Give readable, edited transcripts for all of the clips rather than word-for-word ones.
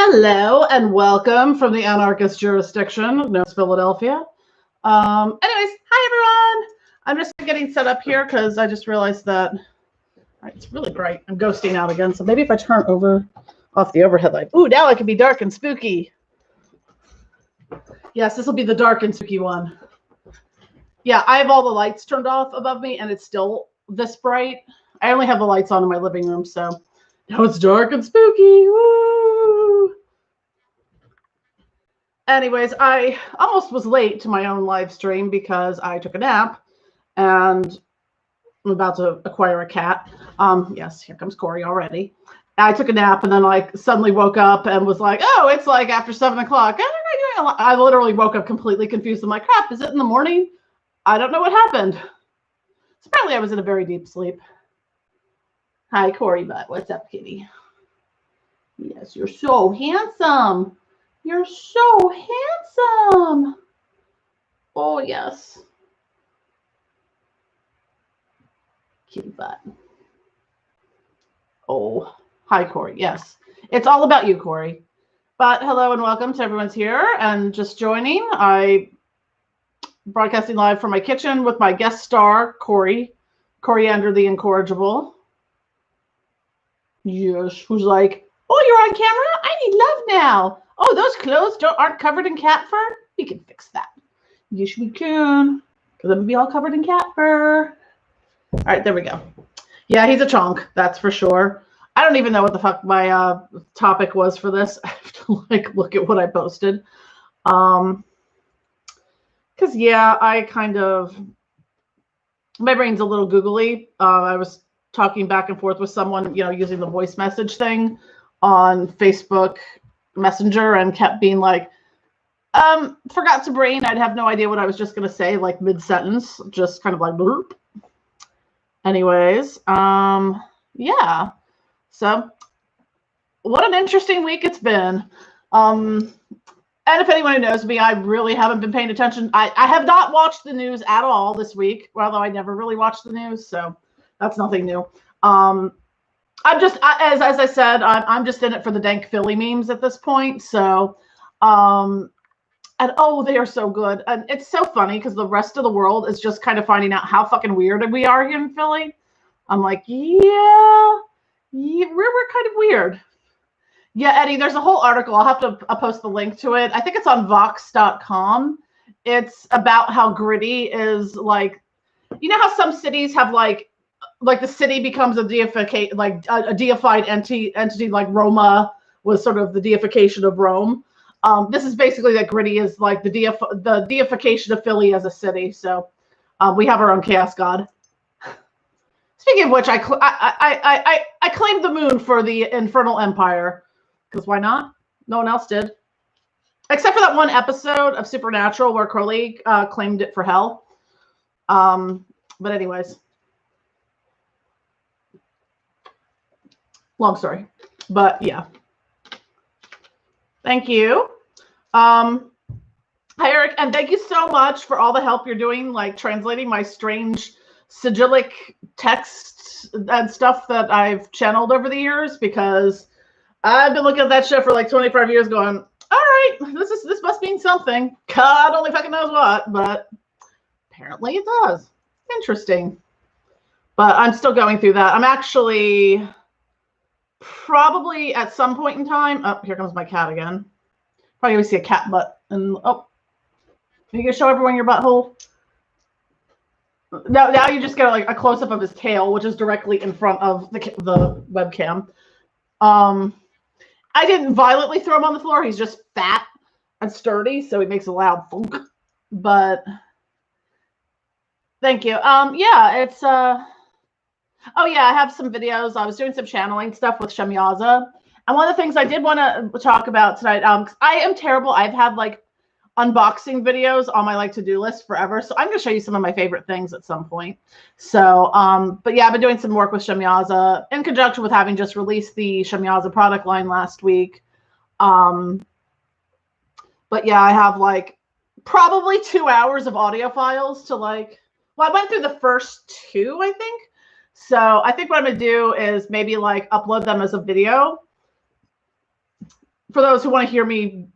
Hello and welcome from the anarchist jurisdiction known as Philadelphia. Anyways, hi everyone. I'm just getting set up here because I just realized that it's really bright. I'm ghosting out again, so maybe if I turn off the overhead light. Ooh, now I can be dark and spooky. Yes, this will be the dark and spooky one. Yeah, I have all the lights turned off above me, and it's still this bright. I only have the lights on in my living room, so now it's dark and spooky. Woo! Anyways, I almost was late to my own live stream because I took a nap, and I'm about to acquire a cat. Yes, here comes Corey already. I took a nap and then suddenly woke up and was like, oh, it's like after 7 o'clock. I literally woke up completely confused. I'm like, crap, is it in the morning? I don't know what happened. So apparently I was in a very deep sleep. Hi, Corey Butt. What's up, kitty? Yes, you're so handsome. You're so handsome. Oh, yes. Kitty butt. Oh, hi, Corey. Yes, it's all about you, Corey. But hello and welcome to everyone's here and just joining. I broadcasting live from my kitchen with my guest star, Coriander the Incorrigible. Yes, who's like, oh, you're on camera? I need love now. Oh, those clothes aren't covered in cat fur? We can fix that. Yes, we can. Because I'm going to be all covered in cat fur. All right, there we go. Yeah, he's a chunk, that's for sure. I don't even know what the fuck my topic was for this. I have to look at what I posted. Because, yeah, I kind of, my brain's a little googly. I was talking back and forth with someone, using the voice message thing on Facebook Messenger and kept being like, forgot to brain. I'd have no idea what I was just going to say, mid-sentence, just kind of like, burp. Anyways, yeah. So, what an interesting week it's been. And if anyone who knows me, I really haven't been paying attention. I have not watched the news at all this week, although I never really watched the news, so that's nothing new. I'm just, as I said, I'm just in it for the dank Philly memes at this point. So, and oh, they are so good. And it's so funny because the rest of the world is just kind of finding out how fucking weird we are here in Philly. I'm like, yeah, we're kind of weird. Yeah, Eddie, there's a whole article. I'll post the link to it. I think it's on Vox.com. It's about how Gritty is like, how some cities have like the city becomes a deified entity like Roma was sort of the deification of Rome. This is basically that Gritty is like the deification of Philly as a city. So we have our own chaos god. Speaking of which, I claimed the moon for the Infernal Empire because why not? No one else did, except for that one episode of Supernatural where Crowley claimed it for hell. But anyways. Long story, but yeah. Thank you. Hi, Eric, and thank you so much for all the help you're doing, translating my strange sigillic text and stuff that I've channeled over the years, because I've been looking at that shit for 25 years going, all right, this must mean something. God only fucking knows what, but apparently it does. Interesting. But I'm still going through that. I'm actually probably at some point in time. Oh, here comes my cat again. Probably gonna see a cat butt. And oh, you gonna show everyone your butthole? Now you just get a close up of his tail, which is directly in front of the webcam. I didn't violently throw him on the floor. He's just fat and sturdy, so he makes a loud thunk. But thank you. Yeah, it's oh, yeah, I have some videos. I was doing some channeling stuff with Shamyaza. And one of the things I did want to talk about tonight, I am terrible. I've had unboxing videos on my to-do list forever. So I'm going to show you some of my favorite things at some point. So, but yeah, I've been doing some work with Shamyaza in conjunction with having just released the Shamyaza product line last week. But yeah, I have probably 2 hours of audio files to well, I went through the first 2, I think. So I think what I'm going to do is maybe upload them as a video for those who want to hear me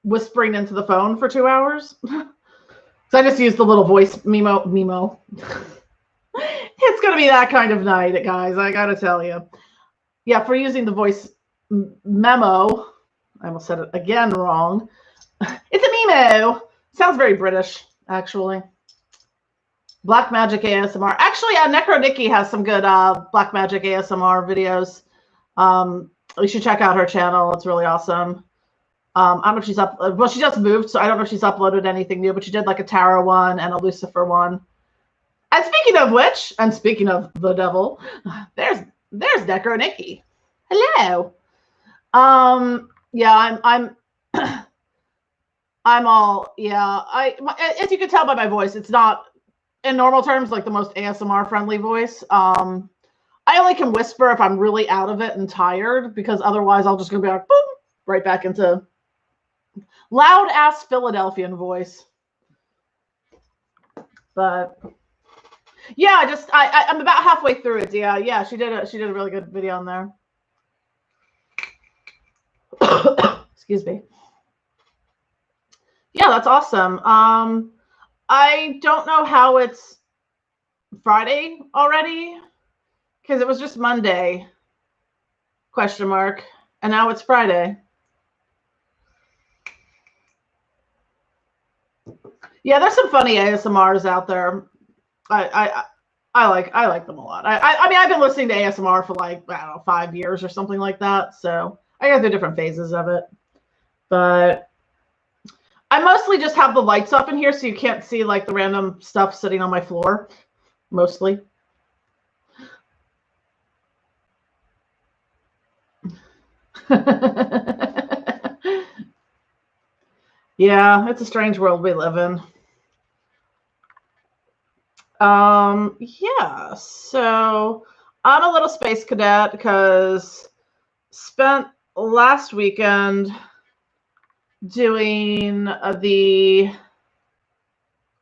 whispering into the phone for 2 hours. So I just used the little voice memo. It's going to be that kind of night, guys. I got to tell you. Yeah, for using the voice memo. I almost said it again wrong. It's a memo. Sounds very British, actually. Black Magic ASMR. Actually, Necro Nikki has some good Black Magic ASMR videos. You should check out her channel. It's really awesome. I don't know if she's up. Well, she just moved, so I don't know if she's uploaded anything new. But she did like a tarot one and a Lucifer one. And speaking of which, and speaking of the devil, there's Necro Nikki. Hello. Yeah, I'm I'm all, yeah. As you can tell by my voice, it's not in normal terms like the most ASMR friendly voice. I only can whisper if I'm really out of it and tired, because otherwise I'll just gonna be like, boom, right back into loud ass Philadelphian voice. But yeah, I'm about halfway through it. Yeah, she did a really good video on there. Excuse me. Yeah, that's awesome. I don't know how it's Friday already, because it was just Monday, ? And now it's Friday. Yeah, there's some funny ASMRs out there. I like them a lot. I mean, I've been listening to ASMR for like, I don't know, 5 years or something like that. So I go through different phases of it. But I mostly just have the lights up in here so you can't see like the random stuff sitting on my floor. Mostly. Yeah, it's a strange world we live in. Yeah, so I'm a little space cadet because spent last weekend doing the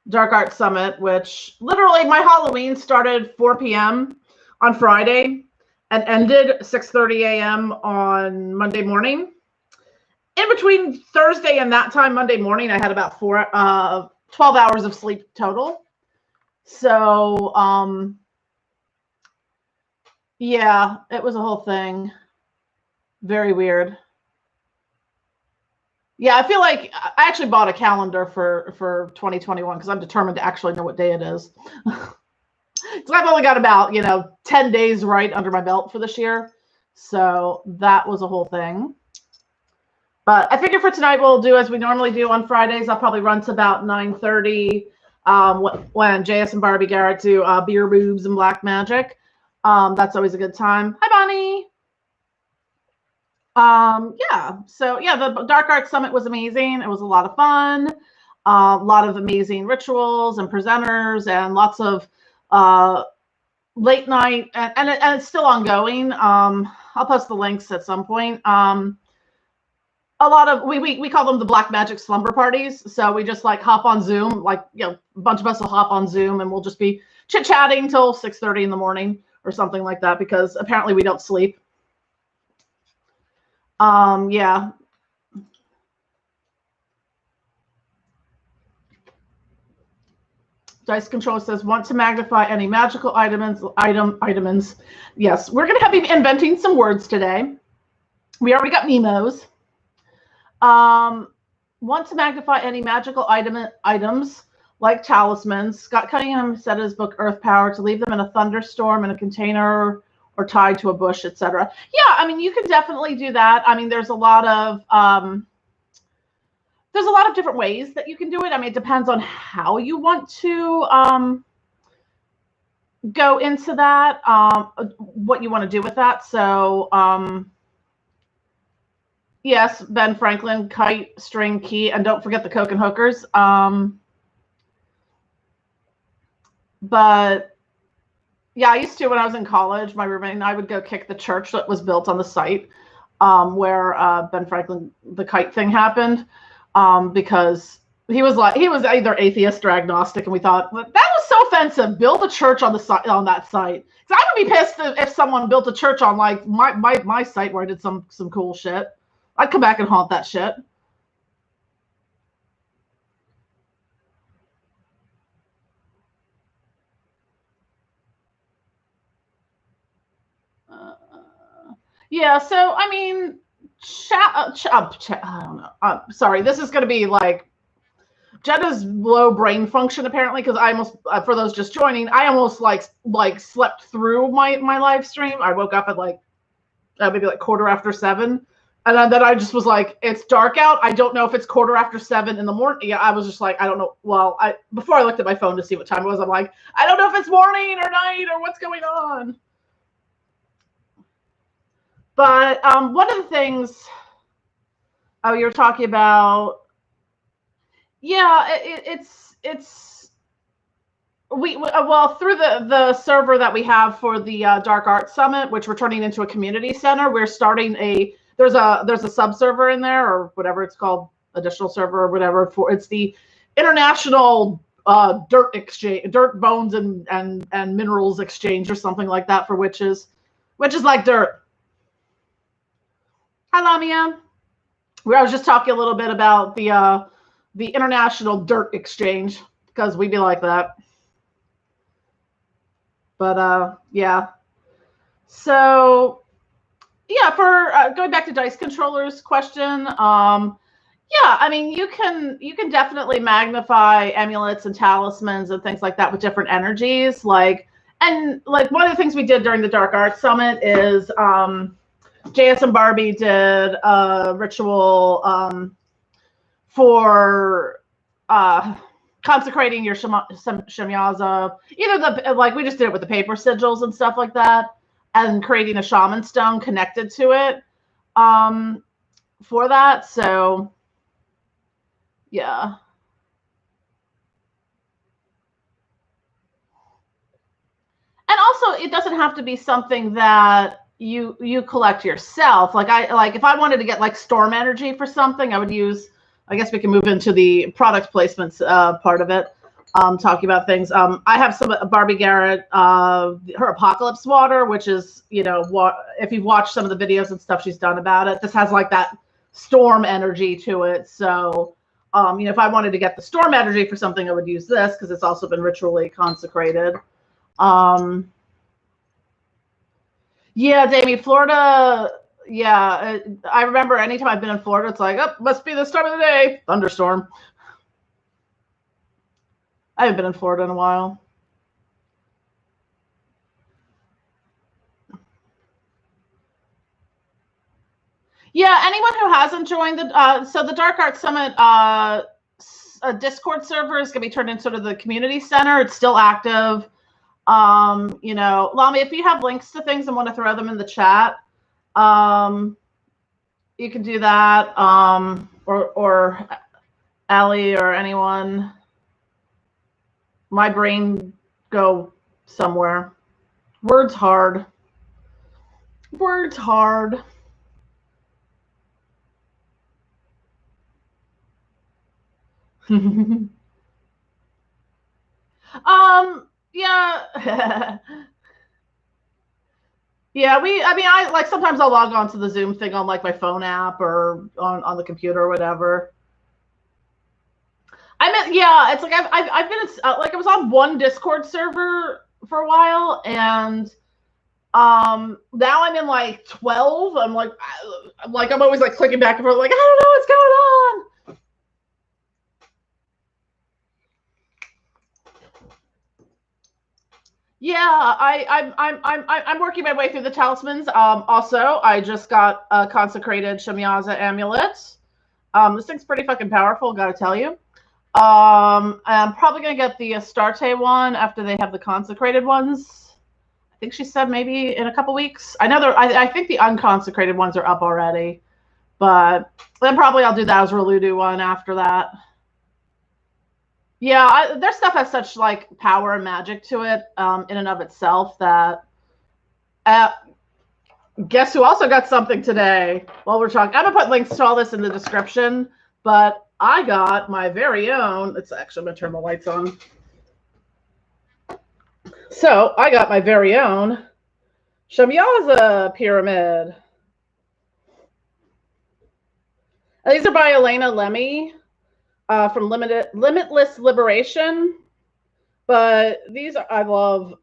Dark Art Summit, which literally my Halloween started 4 p.m. on Friday and ended 6:30 a.m. on Monday morning. In between Thursday and that time, Monday morning, I had about 12 hours of sleep total. So, yeah, it was a whole thing. Very weird. Yeah, I feel like I actually bought a calendar for 2021 because I'm determined to actually know what day it is. So I've only got about, 10 days right under my belt for this year. So that was a whole thing. But I figure for tonight we'll do as we normally do on Fridays. I'll probably run to about 9:30 when JS and Barbie Garrett do Beer Boobs and Black Magic. That's always a good time. Hi, Bonnie. Yeah, so yeah, the Dark Art Summit was amazing. It was a lot of fun. A lot of amazing rituals and presenters and lots of late night, and it's still ongoing. I'll post the links at some point. A lot of we call them the Black Magic slumber parties. So we just like hop on Zoom, like a bunch of us will hop on Zoom and we'll just be chit-chatting till 6:30 in the morning or something like that, because apparently we don't sleep. Yeah. Dice Control says, want to magnify any magical items. Yes, we're going to be inventing some words today. We already got memos. Want to magnify any magical items like talismans. Scott Cunningham said in his book Earth Power to leave them in a thunderstorm in a container or tied to a bush, etc. Yeah, I mean, you can definitely do that. I mean, there's a lot of different ways that you can do it. I mean, it depends on how you want to go into that, what you want to do with that. So, yes, Ben Franklin, kite, string, key, and don't forget the Coke and hookers. But yeah, I used to, when I was in college, my roommate and I would go kick the church that was built on the site where Ben Franklin, the kite thing happened, because he was either atheist or agnostic, and we thought, well, that was so offensive. Build a church on the site, on that site. So I would be pissed if someone built a church on like my site where I did some cool shit. I'd come back and haunt that shit. Yeah, so I mean, I don't know. Sorry, this is going to be like Jenna's low brain function apparently, because I almost, for those just joining, I almost like slept through my live stream. I woke up at like maybe like 7:15, and then I just was like, it's dark out. I don't know if it's 7:15 in the morning. Yeah, I was just like, I don't know. Well, before I looked at my phone to see what time it was, I'm like, I don't know if it's morning or night or what's going on. But one of the things, oh, you're talking about, yeah, well, through the server that we have for the Dark Arts Summit, which we're turning into a community center, we're starting there's a sub server in there, or whatever it's called, additional server or whatever, it's the International Dirt Exchange, Dirt Bones and Minerals Exchange, or something like that, for witches. Witches like dirt. Hi, Lamia. I was just talking a little bit about the International Dirt Exchange, because we be like that. But yeah. So yeah, for going back to Dice Controller's question, yeah, I mean, you can definitely magnify amulets and talismans and things like that with different energies. And one of the things we did during the Dark Arts Summit is JS and Barbie did a ritual for consecrating your shamyaza. Either we just did it with the paper sigils and stuff like that, and creating a shaman stone connected to it for that. So yeah. And also, it doesn't have to be something that you collect yourself. If I wanted to get like storm energy for something, I would use, I guess we can move into the product placements part of it, talking about things. I have some Barbie Garrett, her Apocalypse Water, which is, if you've watched some of the videos and stuff she's done about it, this has like that storm energy to it. So, if I wanted to get the storm energy for something, I would use this, because it's also been ritually consecrated. Yeah, Damie, Florida. Yeah, I remember anytime I've been in Florida, it's like, oh, must be this time of the day, thunderstorm. I haven't been in Florida in a while. Yeah, anyone who hasn't joined the Dark Arts Summit Discord server is going to be turned into sort of the community center. It's still active. Lami, if you have links to things and want to throw them in the chat, you can do that. Or Allie or anyone. My brain go somewhere. Words hard. Words hard. Yeah. Yeah, I sometimes I'll log on to the Zoom thing on like my phone app or on the computer or whatever. Yeah, it's like I've been I was on one Discord server for a while, and now I'm in like 12. I'm always like clicking back and forth, like, I don't know what's going on. Yeah, I'm working my way through the talismans. Also, I just got a consecrated Shamyaza amulet. This thing's pretty fucking powerful, gotta tell you. I'm probably gonna get the Astarte one after they have the consecrated ones. I think she said maybe in a couple weeks. I know I think the unconsecrated ones are up already, but then probably I'll do the Azraludu one after that. Yeah, their stuff has such like power and magic to it in and of itself that. Guess who also got something today? While we're talking, I'm gonna put links to all this in the description. But I got my very own. It's actually, I'm gonna turn the lights on. So I got my very own Shamyaza pyramid. These are by Elena Lemmy from Limitless Liberation. But these I love.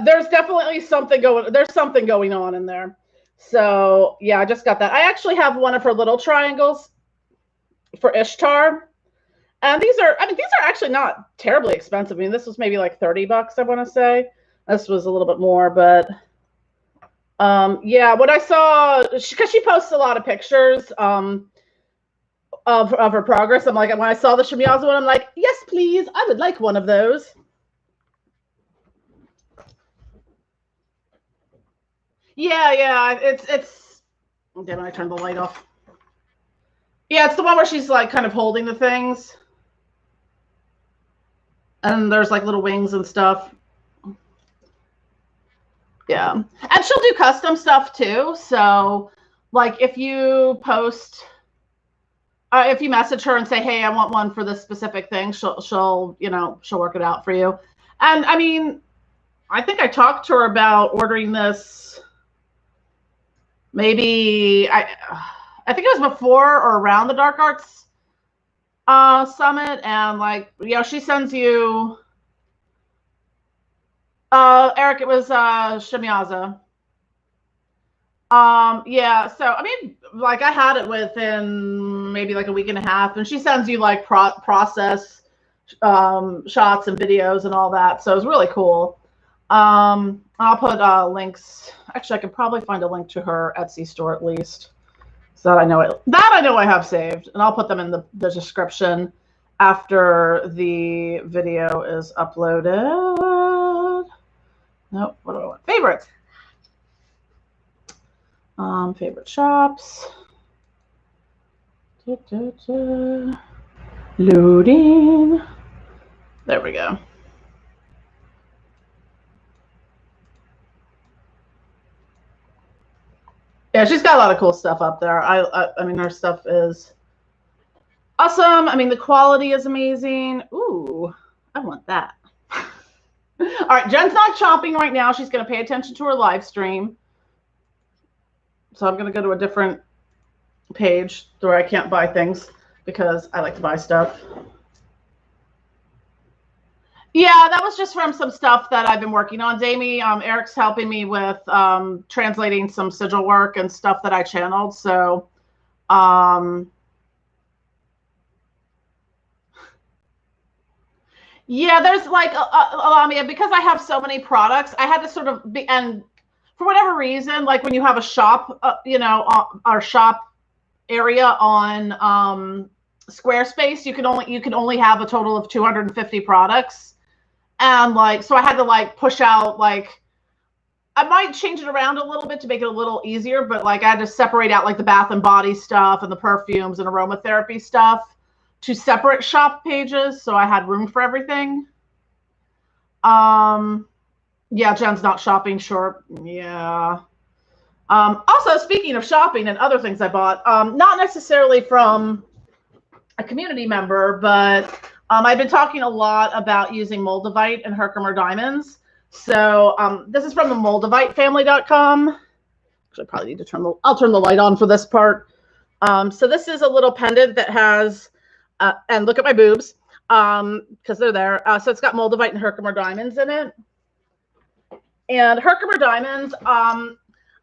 There's definitely something going. There's something going on in there. So yeah, I just got that. I actually have one of her little triangles for Ishtar. And these are, I mean, these are actually not terribly expensive. I mean, this was maybe like $30, I want to say. This was a little bit more, but yeah, what I saw, because she posts a lot of pictures of her progress. I'm like, when I saw the Shemyaza one, I'm like, yes, please, I would like one of those. Yeah, it's. Damn, I turned the light off. Yeah, it's the one where she's like kind of holding the things. And there's like little wings and stuff. Yeah. And she'll do custom stuff too. So like if you post, if you message her and say, hey, I want one for this specific thing, she'll work it out for you. And I mean, I think I talked to her about ordering this maybe, I think it was before or around the Dark Arts Summit. And like, she sends you, Eric, it was Shemyaza. Yeah, so I mean, like I had it within maybe like a week and a half, and she sends you like process shots and videos and all that. So it was really cool. I'll put links. Actually, I could probably find a link to her Etsy store at least. So I know it. That I know I have saved, and I'll put them in the description after the video is uploaded. Nope. What do I want? Favorites. Favorite shops. Loading. There we go. Yeah, she's got a lot of cool stuff up there. I mean, her stuff is awesome. I mean, the quality is amazing. Ooh, I want that. All right, Jen's not shopping right now. She's going to pay attention to her live stream. So I'm going to go to a different page where I can't buy things because I like to buy stuff. Yeah, that was just from some stuff that I've been working on, Damie. Eric's helping me with translating some sigil work and stuff that I channeled. So, yeah, there's like because I have so many products, I had to sort of be, and for whatever reason, like when you have a shop, our shop area on Squarespace, you can only have a total of 250 products. And like, so I had to like push out, like, I might change it around a little bit to make it a little easier, but like I had to separate out like the bath and body stuff and the perfumes and aromatherapy stuff to separate shop pages. So I had room for everything. Yeah, Jen's not shopping, sure. Yeah. Also, speaking of shopping and other things I bought, not necessarily from a community member, but I've been talking a lot about using Moldavite and Herkimer diamonds. So this is from the MoldaviteFamily.com. Actually, I probably need to I'll turn the light on for this part. So this is a little pendant that has, and look at my boobs, because they're there. So it's got Moldavite and Herkimer diamonds in it. And Herkimer diamonds, I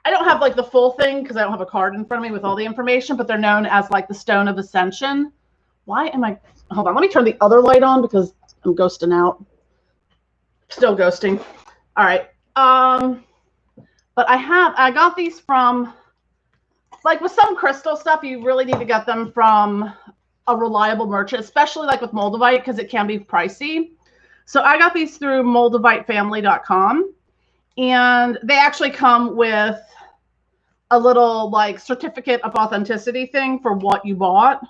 don't have like the full thing because I don't have a card in front of me with all the information, but they're known as like the Stone of Ascension. Why am I, hold on, let me turn the other light on because I'm ghosting out. Still ghosting. All right. But I got these from, like with some crystal stuff, you really need to get them from a reliable merchant, especially like with Moldavite because it can be pricey. So I got these through MoldaviteFamily.com, and they actually come with a little like certificate of authenticity thing for what you bought.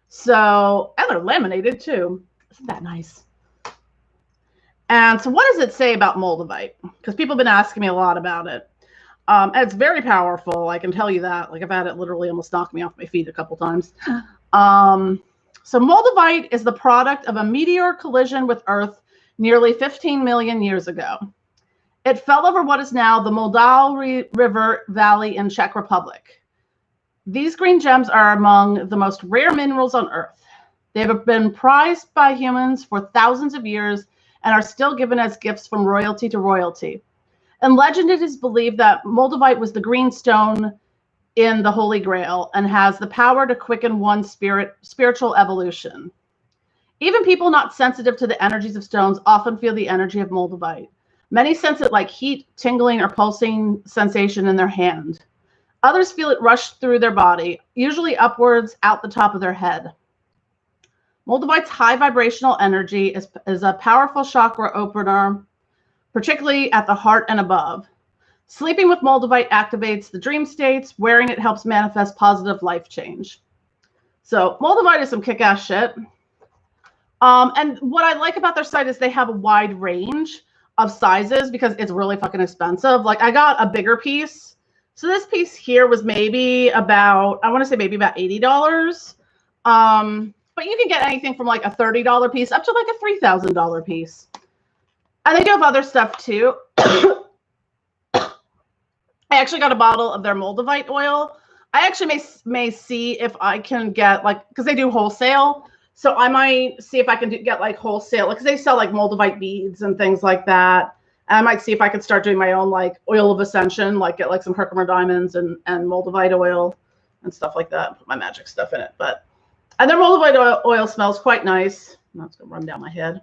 So, and they're laminated too. Isn't that nice? And so what does it say about Moldavite? Because people have been asking me a lot about it. And it's very powerful. I can tell you that. Like I've had it literally almost knock me off my feet a couple times. So Moldavite is the product of a meteor collision with Earth nearly 15 million years ago. It fell over what is now the Moldau River Valley in Czech Republic. These green gems are among the most rare minerals on Earth. They have been prized by humans for thousands of years and are still given as gifts from royalty to royalty. In legend, it is believed that moldavite was the green stone in the Holy Grail and has the power to quicken one's spiritual evolution. Even people not sensitive to the energies of stones often feel the energy of moldavite. Many sense it like heat, tingling, or pulsing sensation in their hand. Others feel it rush through their body, usually upwards out the top of their head. Moldavite's high vibrational energy is a powerful chakra opener, particularly at the heart and above. Sleeping with moldavite activates the dream states. Wearing it helps manifest positive life change. So moldavite is some kick-ass shit. And what I like about their site is they have a wide range of sizes because it's really fucking expensive. Like I got a bigger piece. So this piece here was maybe about, I want to say maybe about $80. But you can get anything from like a $30 piece up to like a $3,000 piece. And they do have other stuff too. I actually got a bottle of their moldavite oil. I actually may see if I can get like, because they do wholesale. So I might see if I can get like wholesale, because they sell like moldavite beads and things like that. And I might see if I could start doing my own like oil of ascension, like get like some Herkimer diamonds and moldavite oil and stuff like that. Put my magic stuff in it. And their moldavite oil smells quite nice. That's going to run down my head.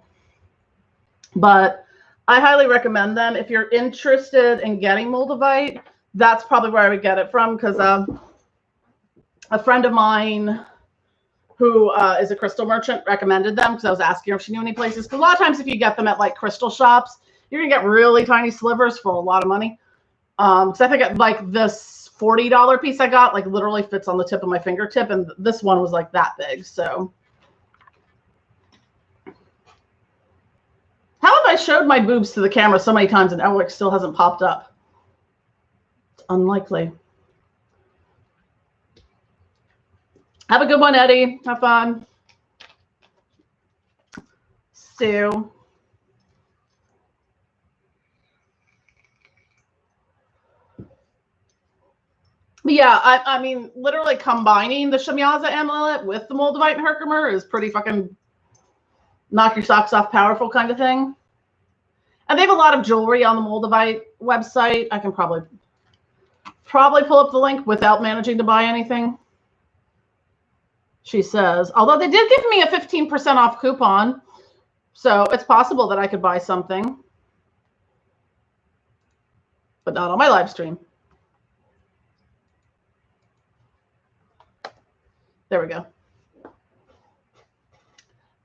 But I highly recommend them. If you're interested in getting moldavite, that's probably where I would get it from, because a friend of mine who is a crystal merchant recommended them, because I was asking her if she knew any places. Because a lot of times if you get them at like crystal shops, you're going to get really tiny slivers for a lot of money. Because I think like this $40 piece I got like literally fits on the tip of my fingertip, and this one was like that big. So how have I showed my boobs to the camera so many times and Alex still hasn't popped up? It's unlikely. Have a good one, Eddie. Have fun. Sue. But yeah, I mean, literally combining the Shemyaza amulet with the moldavite and Herkimer is pretty fucking knock your socks off powerful kind of thing. And they have a lot of jewelry on the moldavite website. I can probably pull up the link without managing to buy anything. She says, although they did give me a 15% off coupon, so it's possible that I could buy something, but not on my live stream. There we go.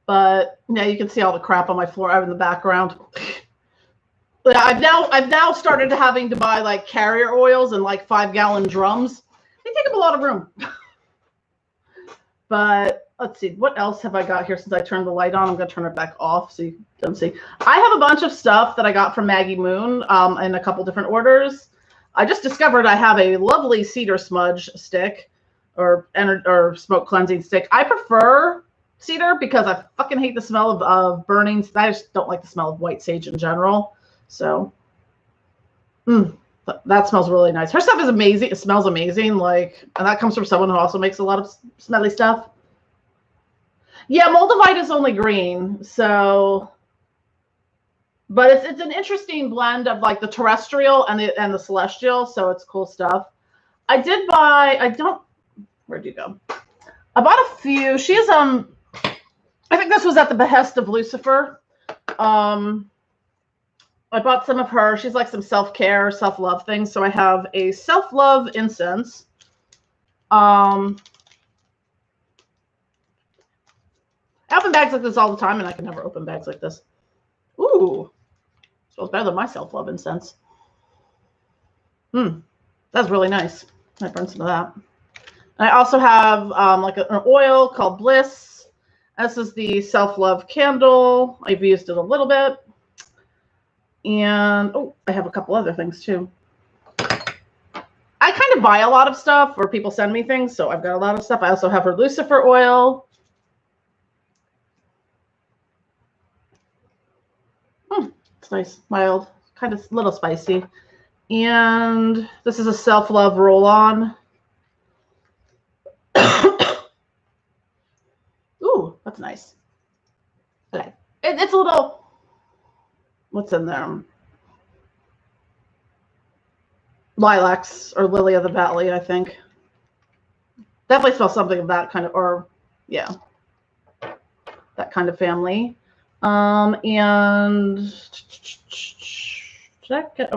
But yeah, you can see all the crap on my floor out in the background. But I've now started having to buy like carrier oils and like 5-gallon drums. They take up a lot of room. But let's see, what else have I got here since I turned the light on? I'm going to turn it back off so you don't see. I have a bunch of stuff that I got from Maggie Moon in a couple different orders. I just discovered I have a lovely cedar smudge stick or smoke cleansing stick. I prefer cedar because I fucking hate the smell of burning. I just don't like the smell of white sage in general. So that smells really nice. Her stuff is amazing. It smells amazing. Like, and that comes from someone who also makes a lot of smelly stuff. Yeah, moldavite is only green. So, but it's an interesting blend of like the terrestrial and the celestial. So it's cool stuff. I did buy, where'd you go? I bought a few. She's, I think this was at the behest of Lucifer. I bought some of her. She's like some self-care, self-love things. So I have a self-love incense. I open bags like this all the time, and I can never open bags like this. Ooh, smells better than my self-love incense. That's really nice. I burn some of that. And I also have like an oil called Bliss. This is the self-love candle. I've used it a little bit. And I have a couple other things too. I kind of buy a lot of stuff, or people send me things, so I've got a lot of stuff. I also have her Lucifer oil. It's nice, mild, kind of little spicy. And this is a self-love roll-on. That's nice. Okay. It's a little, what's in there? Lilacs or lily of the valley, I think. Definitely smells something of that kind of, or yeah, that kind of family. And did I get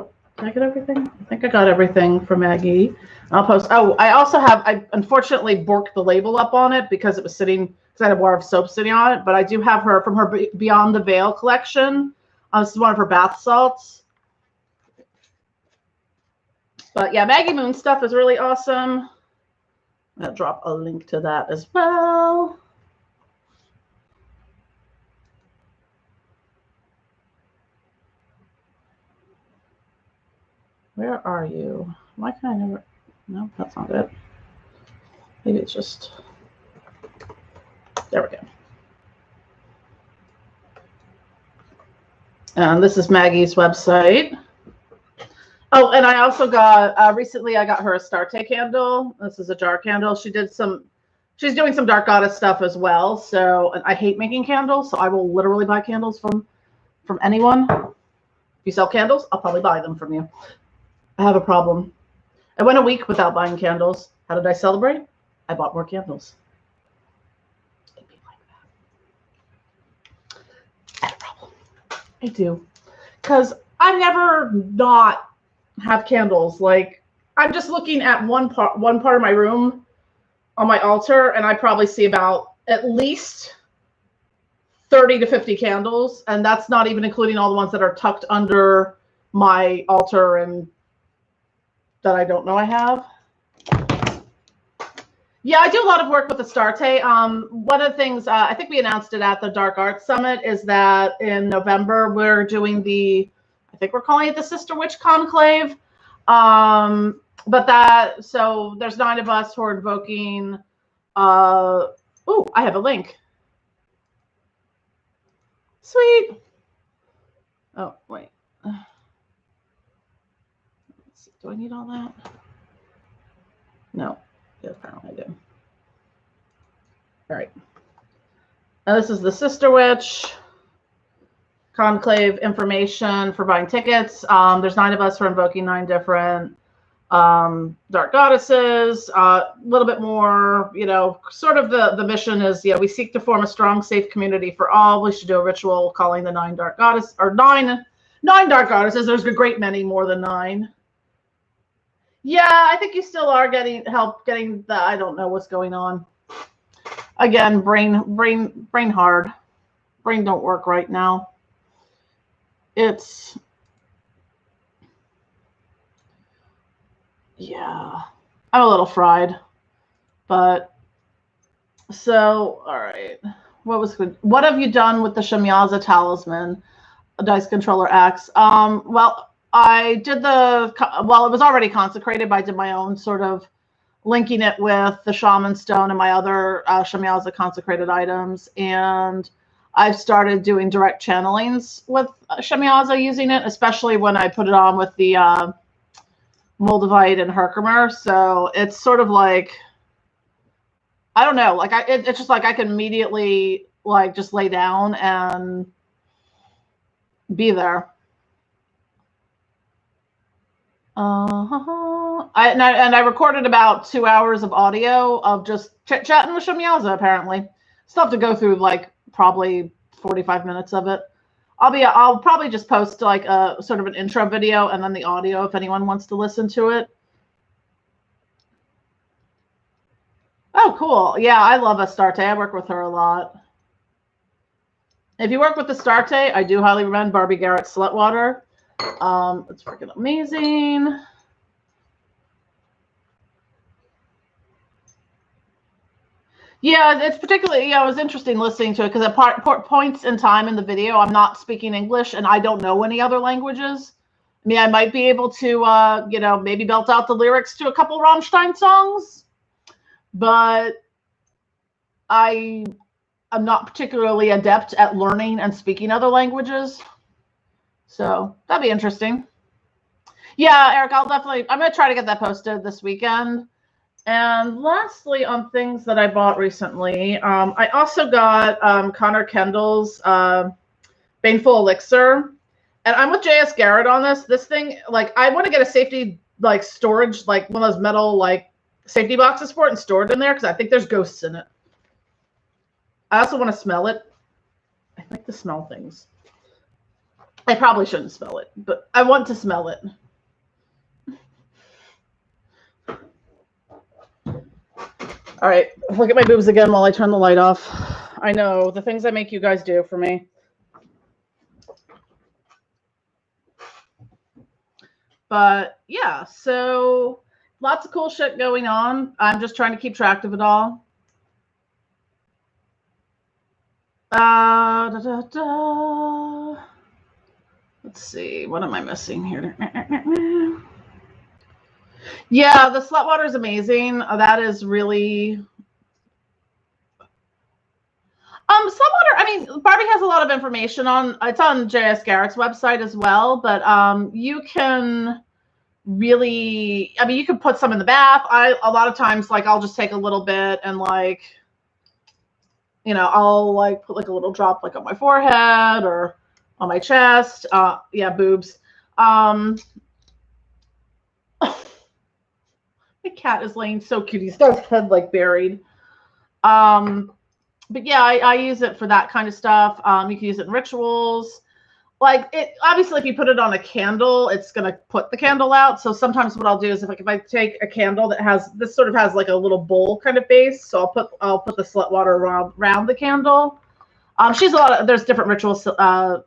everything? I think I got everything from Maggie. I'll post. Oh, I also have, I unfortunately borked the label up on it because it was sitting, because I had a bar of soap sitting on it, but I do have her from her Beyond the Veil collection. This is one of her bath salts. But yeah, Maggie Moon stuff is really awesome. I'll drop a link to that as well. Where are you? Why can I never? No, that's not it. Maybe it's just. There we go. And this is Maggie's website. Oh, and I also got, recently I got her a Astarte candle. This is a jar candle. She's doing some Dark Goddess stuff as well. So, and I hate making candles, so I will literally buy candles from anyone. If you sell candles, I'll probably buy them from you. I have a problem. I went a week without buying candles. How did I celebrate? I bought more candles. It'd be like that. I have a problem. I do. Because I never not have candles. Like, I'm just looking at one part of my room on my altar, and I probably see about at least 30 to 50 candles, and that's not even including all the ones that are tucked under my altar and that I don't know I have. Yeah, I do a lot of work with Astarte. One of the things, I think we announced it at the Dark Arts Summit, is that in November we're doing the, I think we're calling it the Sister Witch Conclave. But that, so there's 9 of us who are invoking, oh, I have a link. Sweet. Oh, wait. Let's see, do I need all that? No. Yeah, apparently I do. All right. Now this is the Sister Witch Conclave information for buying tickets. There's 9 of us who are invoking 9 different dark goddesses. A little bit more, you know, sort of the mission is, yeah, we seek to form a strong, safe community for all. We should do a ritual calling the 9 dark goddesses, or nine dark goddesses. There's a great many more than 9. Yeah, I think you still are getting help getting the, I don't know what's going on. Again, brain hard. Brain don't work right now. It's, yeah, I'm a little fried, but so, all right. What was good? What have you done with the Shamyaza talisman, Dice Controller X? Well, I did the, well, it was already consecrated, but I did my own sort of linking it with the Shaman Stone and my other Shamyaza consecrated items. And I've started doing direct channelings with Shamyaza using it, especially when I put it on with the Moldavite and Herkimer. So it's sort of like, I don't know, like it's just like I can immediately like just lay down and be there. I recorded about 2 hours of audio of just chit-chatting with Shamyaza, apparently. Still have to go through like probably 45 minutes of it. I'll probably just post like a sort of an intro video and then the audio if anyone wants to listen to it. Oh, cool. Yeah, I love Astarte. I work with her a lot. If you work with Astarte, I do highly recommend Barbie Garrett's Slutwater. It's freaking amazing. Yeah, it's particularly, yeah, it was interesting listening to it because at points in time in the video, I'm not speaking English and I don't know any other languages. I mean, I might be able to, you know, maybe belt out the lyrics to a couple Rammstein songs, but I'm not particularly adept at learning and speaking other languages. So that'd be interesting. Yeah, Eric, I'm going to try to get that posted this weekend. And lastly, on things that I bought recently, I also got Connor Kendall's Baneful Elixir. And I'm with JS Garrett on this. This thing, like, I want to get a safety, like, storage, like, one of those metal, like, safety boxes for it and store it in there because I think there's ghosts in it. I also want to smell it. I like to smell things. I probably shouldn't smell it, but I want to smell it. All right, look at my boobs again while I turn the light off. I know, the things I make you guys do for me. But yeah, so lots of cool shit going on. I'm just trying to keep track of it all. Let's see, what am I missing here? Yeah, the slut water is amazing. That is really Saltwater, I mean, Barbie has a lot of information on, it's on JS Garrett's website as well, but you can really, I mean, you can put some in the bath. A lot of times, like, I'll just take a little bit and, like, you know, I'll, like, put, like, a little drop, like, on my forehead or on my chest. Yeah, boobs. My cat is laying so cute. He's got his head, like, buried. But yeah, I use it for that kind of stuff. You can use it in rituals. Like, it, obviously, if you put it on a candle, it's going to put the candle out. So sometimes what I'll do is if I take a candle that has, this sort of has like a little bowl kind of base. So I'll put the slut water around the candle. She's there's different ritual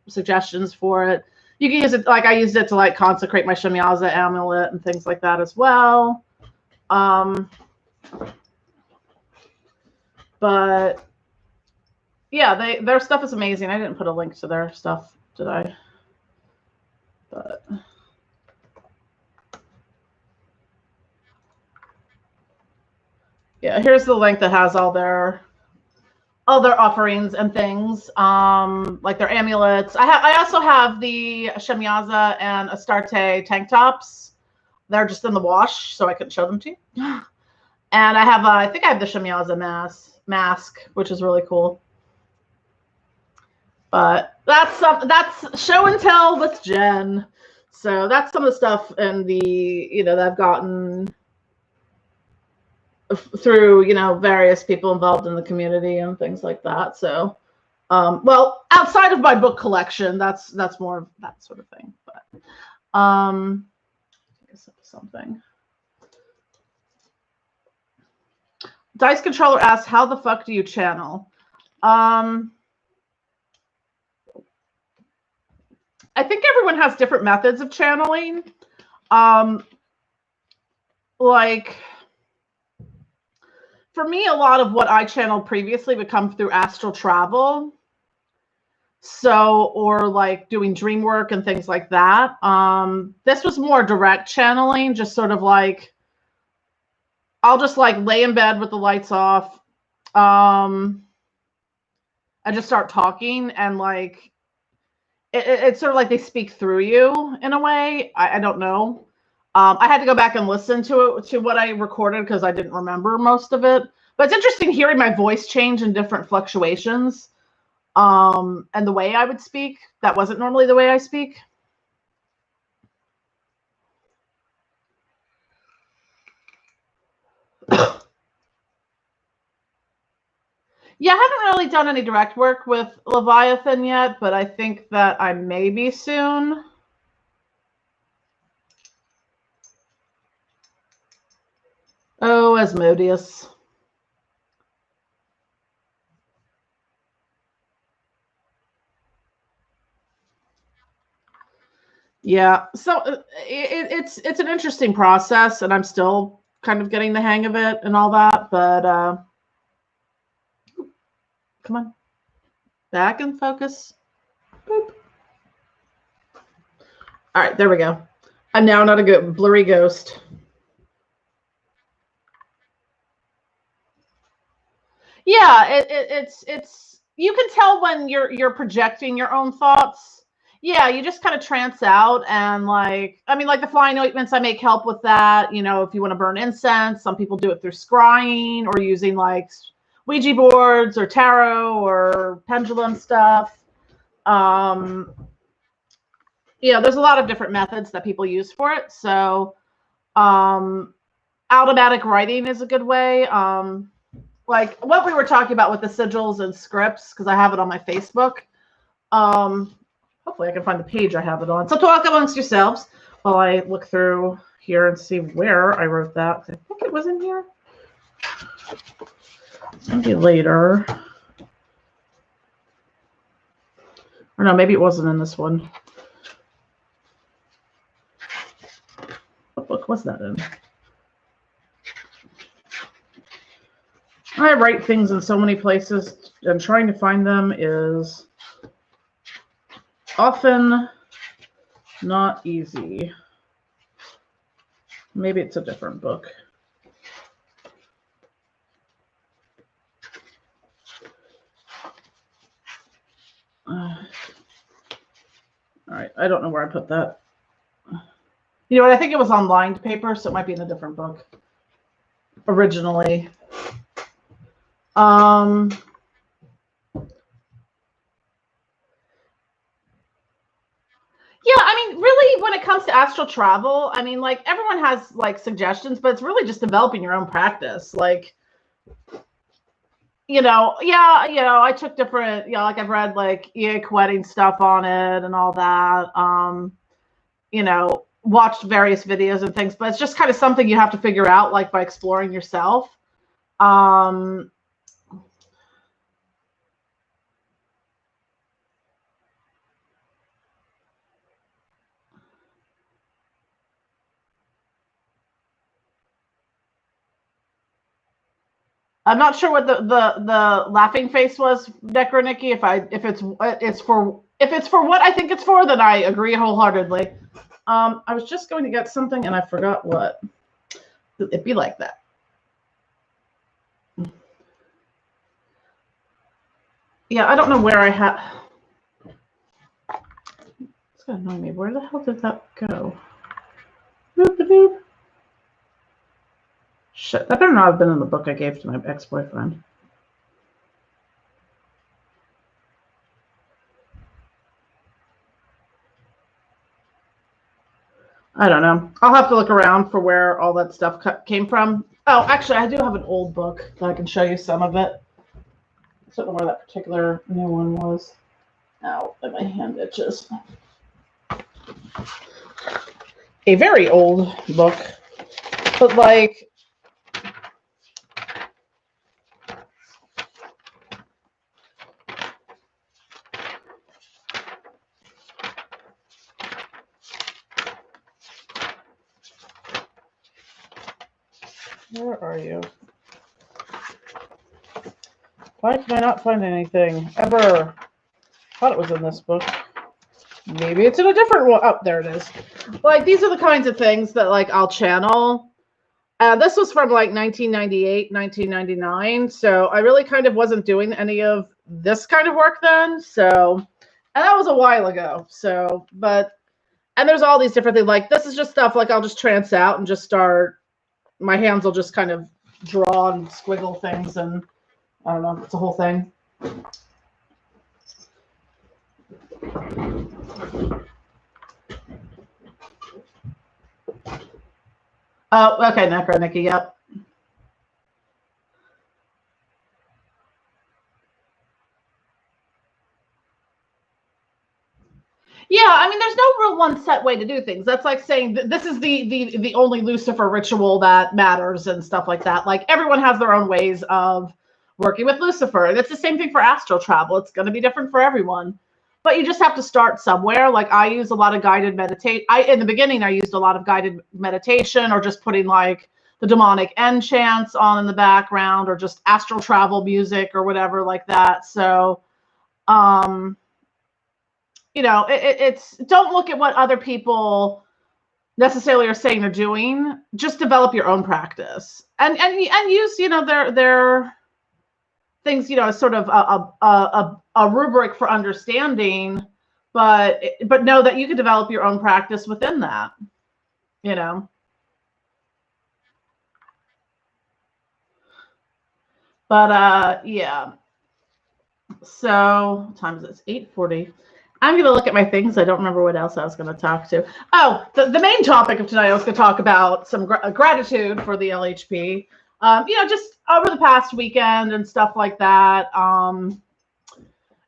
suggestions for it. You can use it, like I used it to, like, consecrate my Shemyaza amulet and things like that as well. But yeah, their stuff is amazing. I didn't put a link to their stuff, did I? But yeah, here's the link that has all their offerings and things, like their amulets. I also have the Shemyaza and Astarte tank tops. They're just in the wash, so I couldn't show them to you. And I have, I think I have the Shemyaza mask, which is really cool. But that's show and tell with Jen. So that's some of the stuff and the, you know, that I've gotten through, you know, various people involved in the community and things like that. So, well, outside of my book collection, that's more of that sort of thing. But I guess that was something. Dice Controller asks, how the fuck do you channel? I think everyone has different methods of channeling. Like, for me, a lot of what I channeled previously would come through astral travel. So, or like doing dream work and things like that. This was more direct channeling, just sort of like, I'll just, like, lay in bed with the lights off. I just start talking and, like, it's sort of like they speak through you in a way. I don't know. I had to go back and listen to what I recorded because I didn't remember most of it. But it's interesting hearing my voice change in different fluctuations, and the way I would speak. That wasn't normally the way I speak. Yeah, I haven't really done any direct work with Leviathan yet, but I think that I may be soon. Oh, Asmodeus. Yeah, so it's an interesting process, and I'm still kind of getting the hang of it and all that. But come on, back and focus. Boop. All right, there we go. I'm now not a good blurry ghost. Yeah, it's you can tell when you're projecting your own thoughts. yeah, you just kind of trance out, and like, I mean, like the flying ointments I make help with that. You know, if you want to burn incense, some people do it through scrying or using like Ouija boards or tarot or pendulum stuff. Yeah, there's a lot of different methods that people use for it. So, automatic writing is a good way. Like what we were talking about with the sigils and scripts, because I have it on my Facebook. Hopefully I can find the page I have it on. So talk amongst yourselves while I look through here and see where I wrote that. I think it was in here. Maybe later. Or no, maybe it wasn't in this one. What book was that in? I write things in so many places, and trying to find them is often not easy. Maybe it's a different book. All right, I don't know where I put that. You know what? I think it was on lined paper, so it might be in a different book originally. Yeah, I mean, really, when it comes to astral travel, I mean, like everyone has like suggestions, but it's really just developing your own practice. Like, yeah, I took different, like I've read like EA wedding stuff on it and all that. Watched various videos and things, but it's just kind of something you have to figure out, like by exploring yourself. I'm not sure what the laughing face was, Necro Nikki. If it's for what I think it's for, then I agree wholeheartedly. I was just going to get something and I forgot what. It'd be like that. Yeah, I don't know where I have. It's gonna annoy me. Where the hell did that go? Boop-a-doop. Shit, that better not have been in the book I gave to my ex-boyfriend. I don't know. I'll have to look around for where all that stuff came from. Oh, actually, I do have an old book that I can show you some of it. I don't know where that particular new one was. Ow, and my hand itches. A very old book, but like, where are you? Why can I not find anything ever? Thought it was in this book. Maybe it's in a different one. Oh, there it is. Like, these are the kinds of things that like I'll channel. This was from like 1998, 1999. So I really kind of wasn't doing any of this kind of work then. So, and that was a while ago. So, and there's all these different things. Like, this is just stuff like I'll just trance out and just start. My hands will just kind of draw and squiggle things, and I don't know. It's a whole thing. Oh, okay, Necro Nikki, yep. Yeah, I mean, there's no real one set way to do things. That's like saying this is the only Lucifer ritual that matters and stuff like that. Like, everyone has their own ways of working with Lucifer. And it's the same thing for astral travel. It's going to be different for everyone. But you just have to start somewhere. Like, I use a lot of guided meditate. In the beginning, I used a lot of guided meditation, or just putting like the demonic end chants on in the background, or just astral travel music or whatever like that. So, it's don't look at what other people necessarily are saying or doing. Just develop your own practice and use their things as sort of a rubric for understanding but know that you can develop your own practice within that, you know. But yeah. So what time is it? It's 8:40. I'm going to look at my things. I don't remember what else I was going to talk to. Oh, the main topic of tonight, I was going to talk about some gratitude for the LHP. You know, just over the past weekend and stuff like that.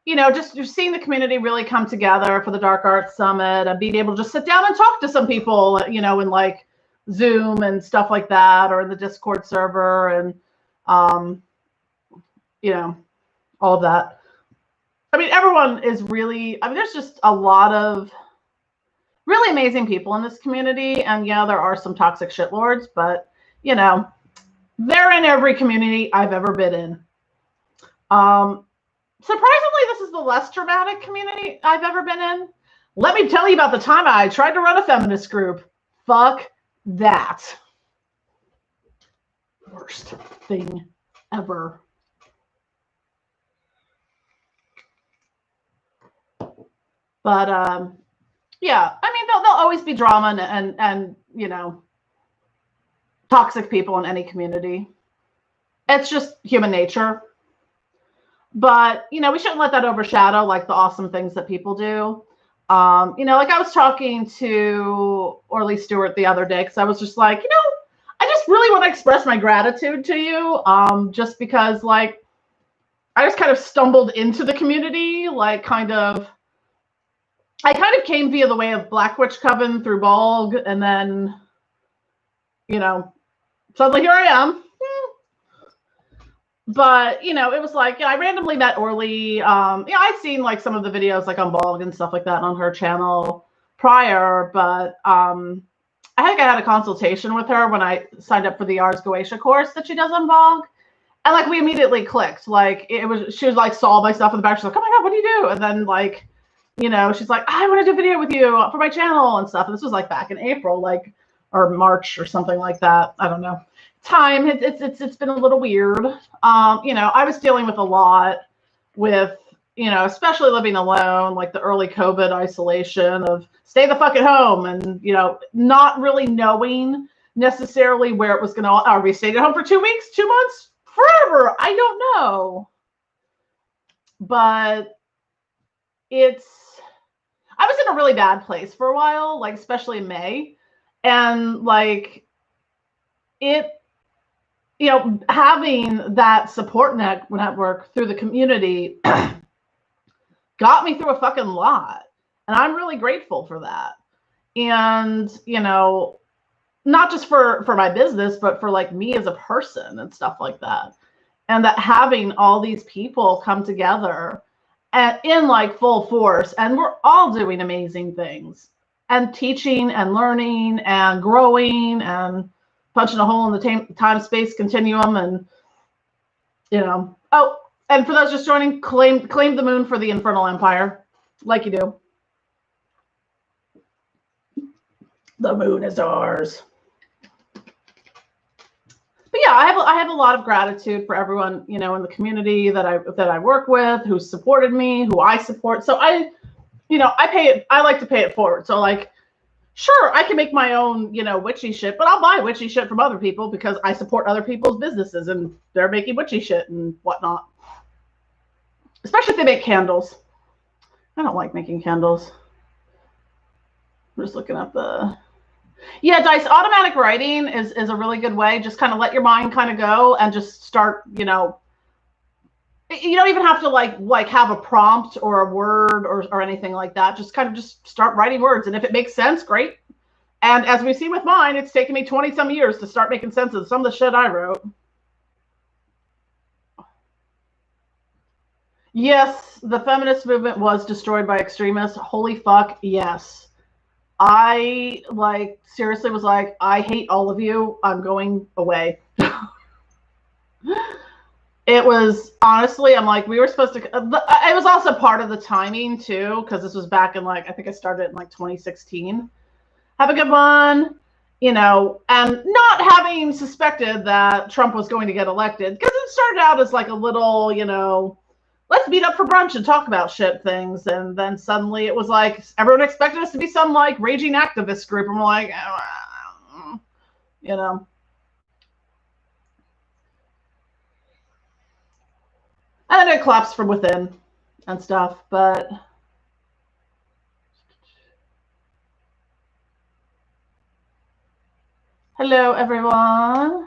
You know, just you're seeing the community really come together for the Dark Arts Summit and being able to just sit down and talk to some people, you know, in like Zoom and stuff like that, or in the Discord server, and you know, all of that. I mean, everyone is really, I mean, there's just a lot of really amazing people in this community. And yeah, there are some toxic shitlords, but you know, they're in every community I've ever been in. Surprisingly, this is the less dramatic community I've ever been in. Let me tell you about the time I tried to run a feminist group. Fuck that. Worst thing ever. But yeah, I mean, there'll always be drama and you know, toxic people in any community. It's just human nature. But, you know, we shouldn't let that overshadow like the awesome things that people do. You know, like I was talking to Orly Stewart the other day because I was just like, you know, I just really want to express my gratitude to you. Just because like I just kind of stumbled into the community, like I kind of came via the way of Black Witch Coven through Balg, and then, you know, suddenly here I am. But, you know, it was like, I randomly met Orly. Yeah, I'd seen like some of the videos like on Balg and stuff like that on her channel prior, but I think I had a consultation with her when I signed up for the Ars Goetia course that she does on Balg. And like we immediately clicked. Like she was like saw my stuff in the back. She's like, oh my God, what do you do? And then like, you know, she's like, I want to do a video with you for my channel and stuff. And this was like back in April, like, or March or something like that. I don't know. Time it's been a little weird. You know, I was dealing with a lot with, you know, especially living alone, like the early COVID isolation of stay the fuck at home, and you know, not really knowing necessarily where it was going to. Are we stayed at home for 2 weeks, 2 months, forever? I don't know. But I was in a really bad place for a while, like especially in May, and like you know, having that support network through the community got me through a fucking lot. And I'm really grateful for that. And, you know, not just for my business, but for like me as a person and stuff like that. And that having all these people come together in like full force, and we're all doing amazing things and teaching and learning and growing and punching a hole in the time-space continuum, and you know. Oh, and for those just joining, claim the moon for the Infernal Empire, like you do. The moon is ours. But yeah, I have a lot of gratitude for everyone, you know, in the community that I work with, who supported me, who I support. So you know, I like to pay it forward. So like, sure, I can make my own, you know, witchy shit, but I'll buy witchy shit from other people because I support other people's businesses and they're making witchy shit and whatnot. Especially if they make candles. I don't like making candles. I'm just looking at the... Yeah, Dice, automatic writing is a really good way. Just kind of let your mind kind of go and just start, you know... You don't even have to like have a prompt or a word or anything like that. Just kind of just start writing words. And if it makes sense, great. And as we see with mine, it's taken me 20 some years to start making sense of some of the shit I wrote. Yes, the feminist movement was destroyed by extremists. Holy fuck, yes. I like seriously was like, I hate all of you. I'm going away. It was honestly, I'm like, we were supposed to, it was also part of the timing too, because this was back in like, I think I started in like 2016. Have a good one, you know, and not having suspected that Trump was going to get elected, because it started out as like a little, you know, let's meet up for brunch and talk about shit things. And then suddenly it was like everyone expected us to be some like raging activist group, and we're like, you know. And then it collapsed from within and stuff, but hello everyone. I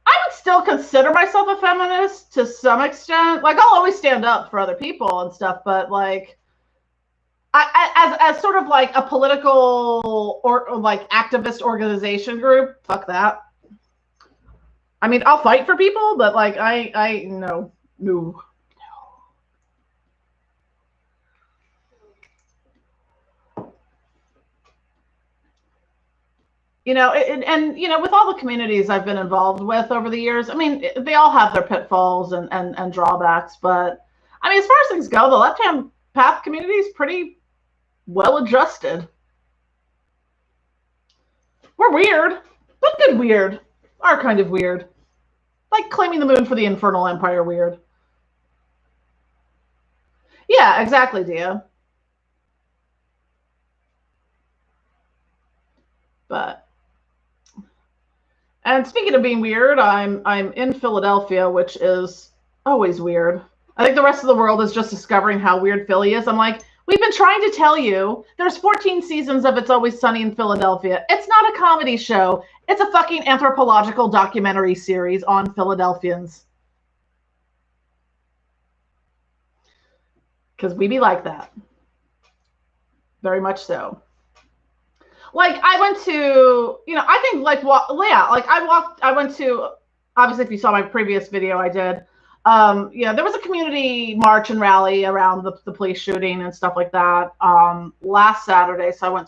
would still consider myself a feminist to some extent. Like, I'll always stand up for other people and stuff, but like, as sort of like a political or like activist organization group, fuck that. I mean, I'll fight for people, but like, no. You know, and you know, with all the communities I've been involved with over the years, I mean, they all have their pitfalls and drawbacks, but I mean, as far as things go, the left-hand path community is pretty well adjusted. We're weird, but good weird. Our kind of weird. Like claiming the moon for the Infernal Empire weird. Yeah, exactly, Dia. But and speaking of being weird, I'm in Philadelphia, which is always weird. I think the rest of the world is just discovering how weird Philly is. I'm like, we've been trying to tell you. There's 14 seasons of It's Always Sunny in Philadelphia. It's not a comedy show. It's a fucking anthropological documentary series on Philadelphians. Because we be like that. Very much so. Like, I went to, you know, I think like, yeah, like I went to, obviously if you saw my previous video I did, yeah, there was a community march and rally around the police shooting and stuff like that last Saturday. So I went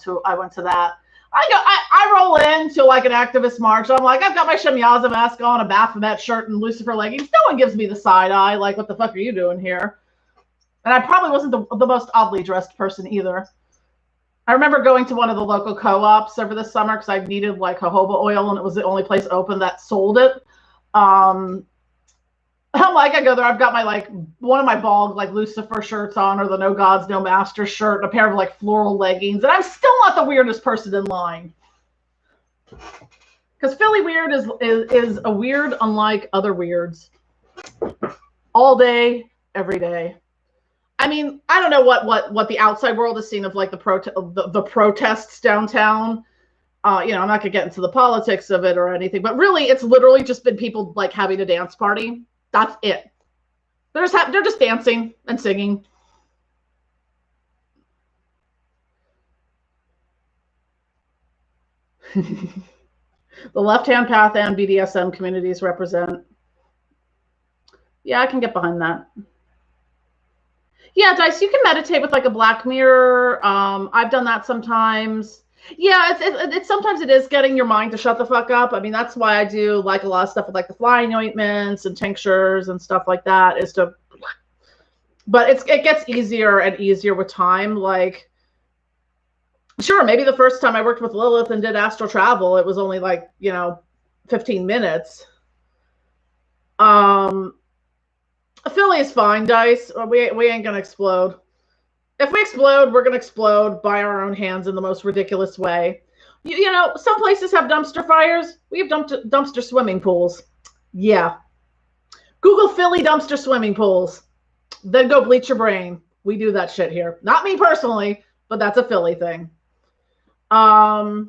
to that. I roll into like an activist march. I'm like, I've got my Shemyaza mask on, a Baphomet shirt, and Lucifer leggings. No one gives me the side eye. Like, what the fuck are you doing here? And I probably wasn't the most oddly dressed person either. I remember going to one of the local co-ops over the summer because I needed like jojoba oil, and it was the only place open that sold it. I'm like, I go there, I've got my like one of my bald like Lucifer shirts on, or the No Gods No Masters shirt, and a pair of like floral leggings, and I'm still not the weirdest person in line. Because Philly weird is a weird unlike other weirds. All day, every day. I mean, I don't know what the outside world is seeing of like the protests downtown. You know, I'm not gonna get into the politics of it or anything, but really, it's literally just been people like having a dance party. That's it. They're just dancing and singing. The left-hand path and BDSM communities represent. Yeah, I can get behind that. Yeah, Dice, you can meditate with like a black mirror. I've done that sometimes. Yeah, it's sometimes it is getting your mind to shut the fuck up. I mean, that's why I do like a lot of stuff with like the flying ointments and tinctures and stuff like that, is to, but it gets easier and easier with time. Like, sure, maybe the first time I worked with Lilith and did astral travel, it was only like, you know, 15 minutes. Philly is fine, Dice. We ain't gonna explode. If we explode, we're gonna explode by our own hands in the most ridiculous way. You know, some places have dumpster fires. We have dumpster swimming pools. Yeah. Google Philly dumpster swimming pools. Then go bleach your brain. We do that shit here. Not me personally, but that's a Philly thing. Yeah.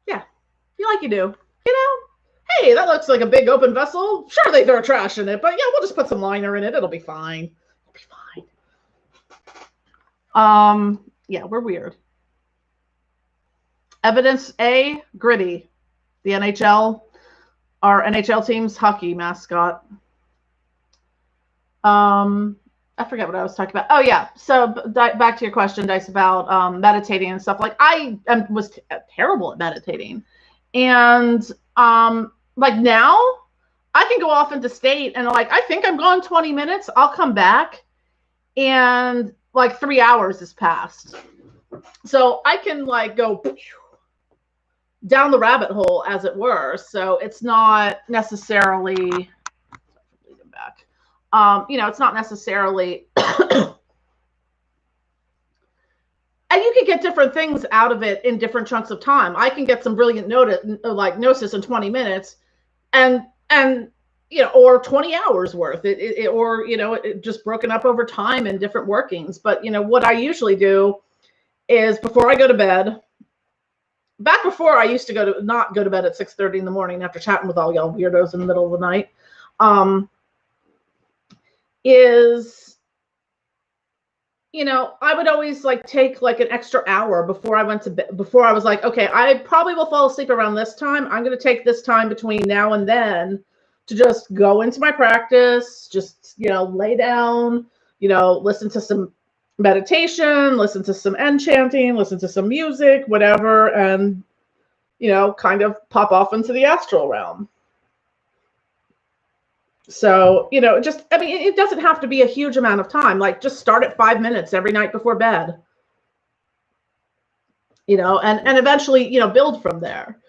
You like you do. You know? Hey, that looks like a big open vessel. Sure, they throw trash in it, but yeah, we'll just put some liner in it. It'll be fine. It'll be fine. Yeah, we're weird. Evidence A, Gritty, the NHL, our NHL team's hockey mascot. I forget what I was talking about. Oh yeah, so back to your question, Dice, about meditating and stuff. Like, I was terrible at meditating, and like now I can go off into state and like, I think I'm gone 20 minutes. I'll come back and like 3 hours has passed. So I can like go down the rabbit hole, as it were. So it's not necessarily back. It's not necessarily, and you can get different things out of it in different chunks of time. I can get some brilliant gnosis in 20 minutes and or 20 hours worth, or it just broken up over time in different workings. But what I usually do is, before I go to bed, back before I used to not go to bed at 6:30 in the morning after chatting with all y'all weirdos in the middle of the night, I would always take an extra hour before I went to bed, before I was like, okay, I probably will fall asleep around this time. I'm going to take this time between now and then to just go into my practice, just, lay down, listen to some meditation, listen to some enchanting, listen to some music, whatever, and, kind of pop off into the astral realm. So, it doesn't have to be a huge amount of time. Just start at 5 minutes every night before bed, and eventually, build from there.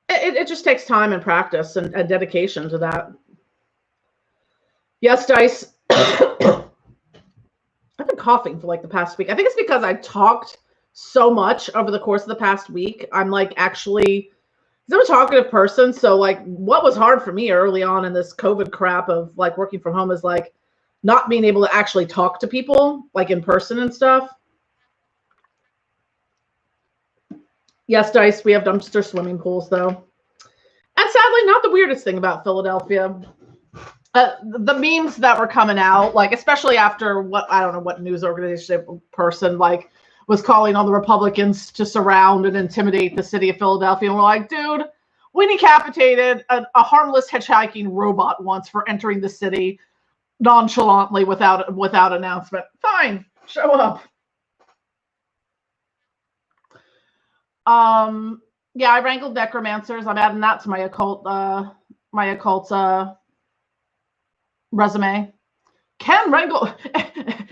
It just takes time and practice and dedication to that. Yes, Dice. I've been coughing for the past week. I think it's because I talked so much over the course of the past week. I'm actually, I'm a talkative person. So what was hard for me early on in this COVID crap of working from home is not being able to actually talk to people in person and stuff. Yes, Dice, we have dumpster swimming pools though. And sadly, not the weirdest thing about Philadelphia. The memes that were coming out, especially after I don't know what news organization person was calling on the Republicans to surround and intimidate the city of Philadelphia. And we're like, dude, we decapitated a harmless hitchhiking robot once for entering the city nonchalantly without announcement. Fine, show up. Yeah, I wrangled necromancers. I'm adding that to my occult resume. Can wrangle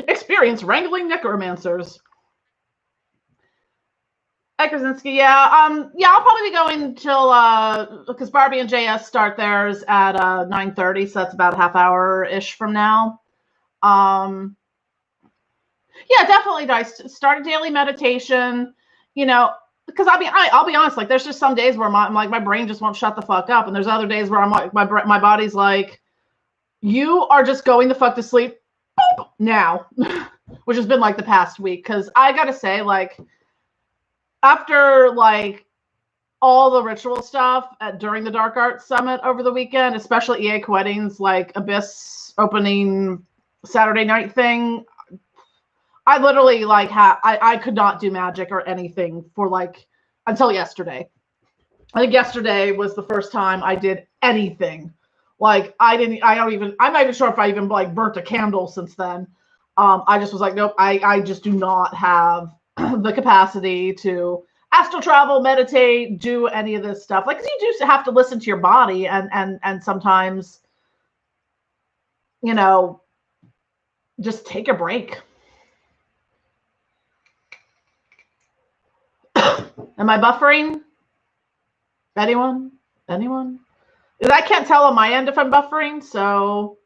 experience wrangling necromancers. Krasinski, yeah, I'll probably be going till because Barbie and JS start theirs at 9:30, so that's about a half hour-ish from now. Yeah, definitely, Dice. Start a daily meditation, because I'll be honest, there's just some days where my brain just won't shut the fuck up, and there's other days where I'm my body's like, you are just going the fuck to sleep now, which has been the past week. Because I gotta say, after all the ritual stuff during the Dark Arts Summit over the weekend, especially EA Weddings, Abyss opening Saturday night thing, I literally I could not do magic or anything for until yesterday. I think yesterday was the first time I did anything. I'm not even sure if I even burnt a candle since then. I just was nope, I just do not have the capacity to astral travel, meditate, do any of this stuff. You do have to listen to your body and sometimes, just take a break. Am I buffering? Anyone? I can't tell on my end if I'm buffering, so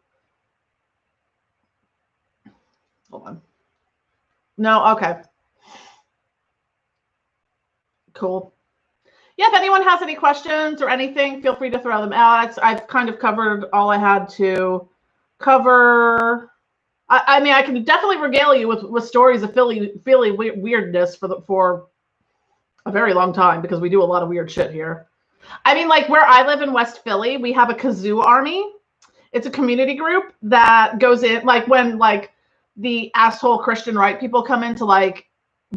hold on. No, okay. Cool. Yeah, if anyone has any questions or anything, feel free to throw them out. I've kind of covered all I had to cover. I mean, I can definitely regale you with stories of Philly weirdness for a very long time, because we do a lot of weird shit here. I mean, where I live in West Philly, we have a kazoo army. It's a community group that goes in, when the asshole Christian right people come in to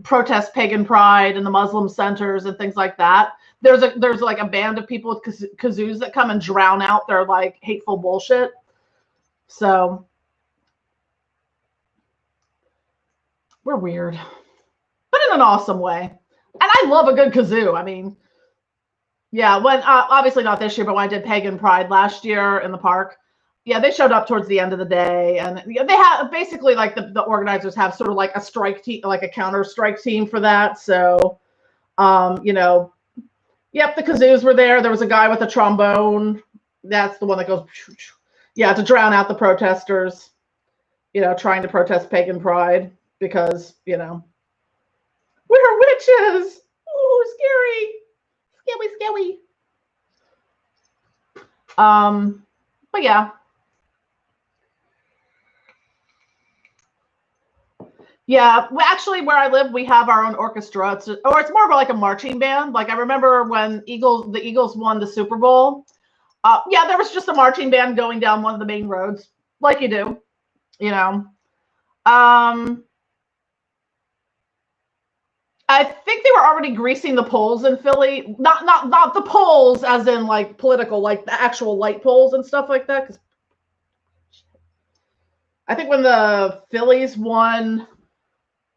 protest pagan pride in the Muslim centers and things like that. There's a band of people with kazoos that come and drown out their hateful bullshit. So we're weird, but in an awesome way. And I love a good kazoo. I mean, yeah, when obviously not this year, but when I did pagan pride last year in the park, yeah, they showed up towards the end of the day, and they have basically the organizers have sort of a strike team, a counter strike team for that. So, yep, the kazoos were there. There was a guy with a trombone. That's the one that goes, yeah, to drown out the protesters, trying to protest pagan pride because, we're witches. Ooh, scary. Scary. But yeah. Yeah, actually, where I live, we have our own orchestra. It's more of like a marching band. Like I remember when the Eagles won the Super Bowl. Yeah, there was just a marching band going down one of the main roads, like you do, I think they were already greasing the poles in Philly. Not the poles as in like political, like the actual light poles and stuff like that. 'Cause I think when the Phillies won,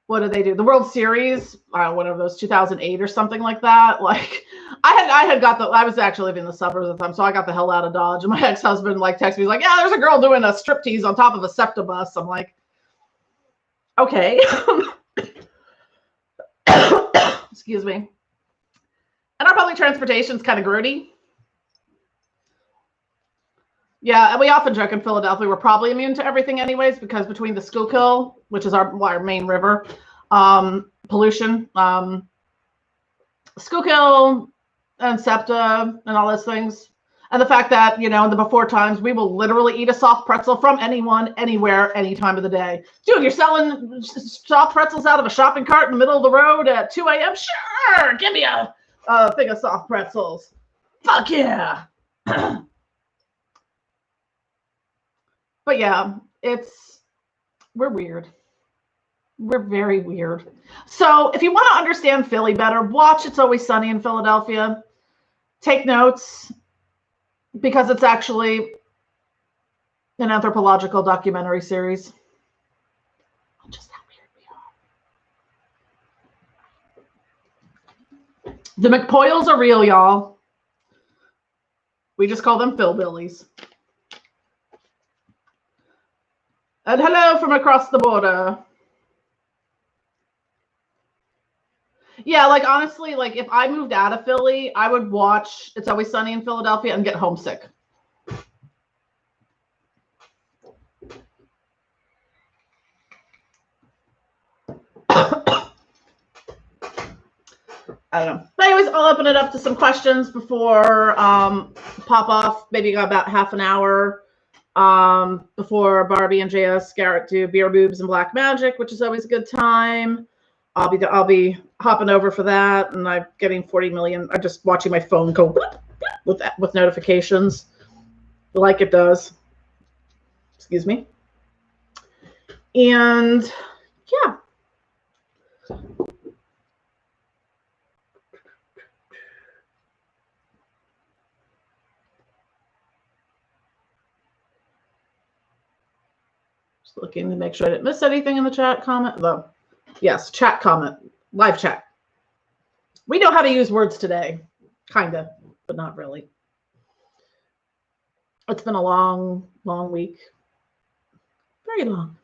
what did they do? The World Series, whatever those 2008 or something like that. Like I was actually living in the suburbs at the time, so I got the hell out of Dodge. And my ex-husband like texted me, he's like, yeah, there's a girl doing a striptease on top of a SEPTA bus. I'm like, okay. Excuse me. And our public transportation is kind of grody. Yeah, and we often joke in Philadelphia we're probably immune to everything anyways, because between the Schuylkill, which is our main river, pollution, Schuylkill and SEPTA and all those things, and the fact that, in the before times, we will literally eat a soft pretzel from anyone, anywhere, any time of the day. Dude, you're selling soft pretzels out of a shopping cart in the middle of the road at 2 a.m.? Sure, give me a thing of soft pretzels. Fuck yeah. But yeah, we're weird. We're very weird. So if you want to understand Philly better, watch It's Always Sunny in Philadelphia. Take notes, because it's actually an anthropological documentary series. Just how weird we are. The McPoyles are real, y'all. We just call them Philbillies. And hello from across the border. Yeah, like honestly, like if I moved out of Philly, I would watch It's Always Sunny in Philadelphia and get homesick. I don't know. But anyways, I'll open it up to some questions before pop off. Maybe about half an hour before Barbie and JS Garrett do Beer Boobs and Black Magic, which is always a good time. I'll be hopping over for that, and I'm getting 40 million. I'm just watching my phone go with notifications, like it does. Excuse me. And yeah. Just looking to make sure I didn't miss anything in the chat comment. Though, yes, chat comment, live chat. We know how to use words today, kinda, but not really. It's been a long, long week. Very long.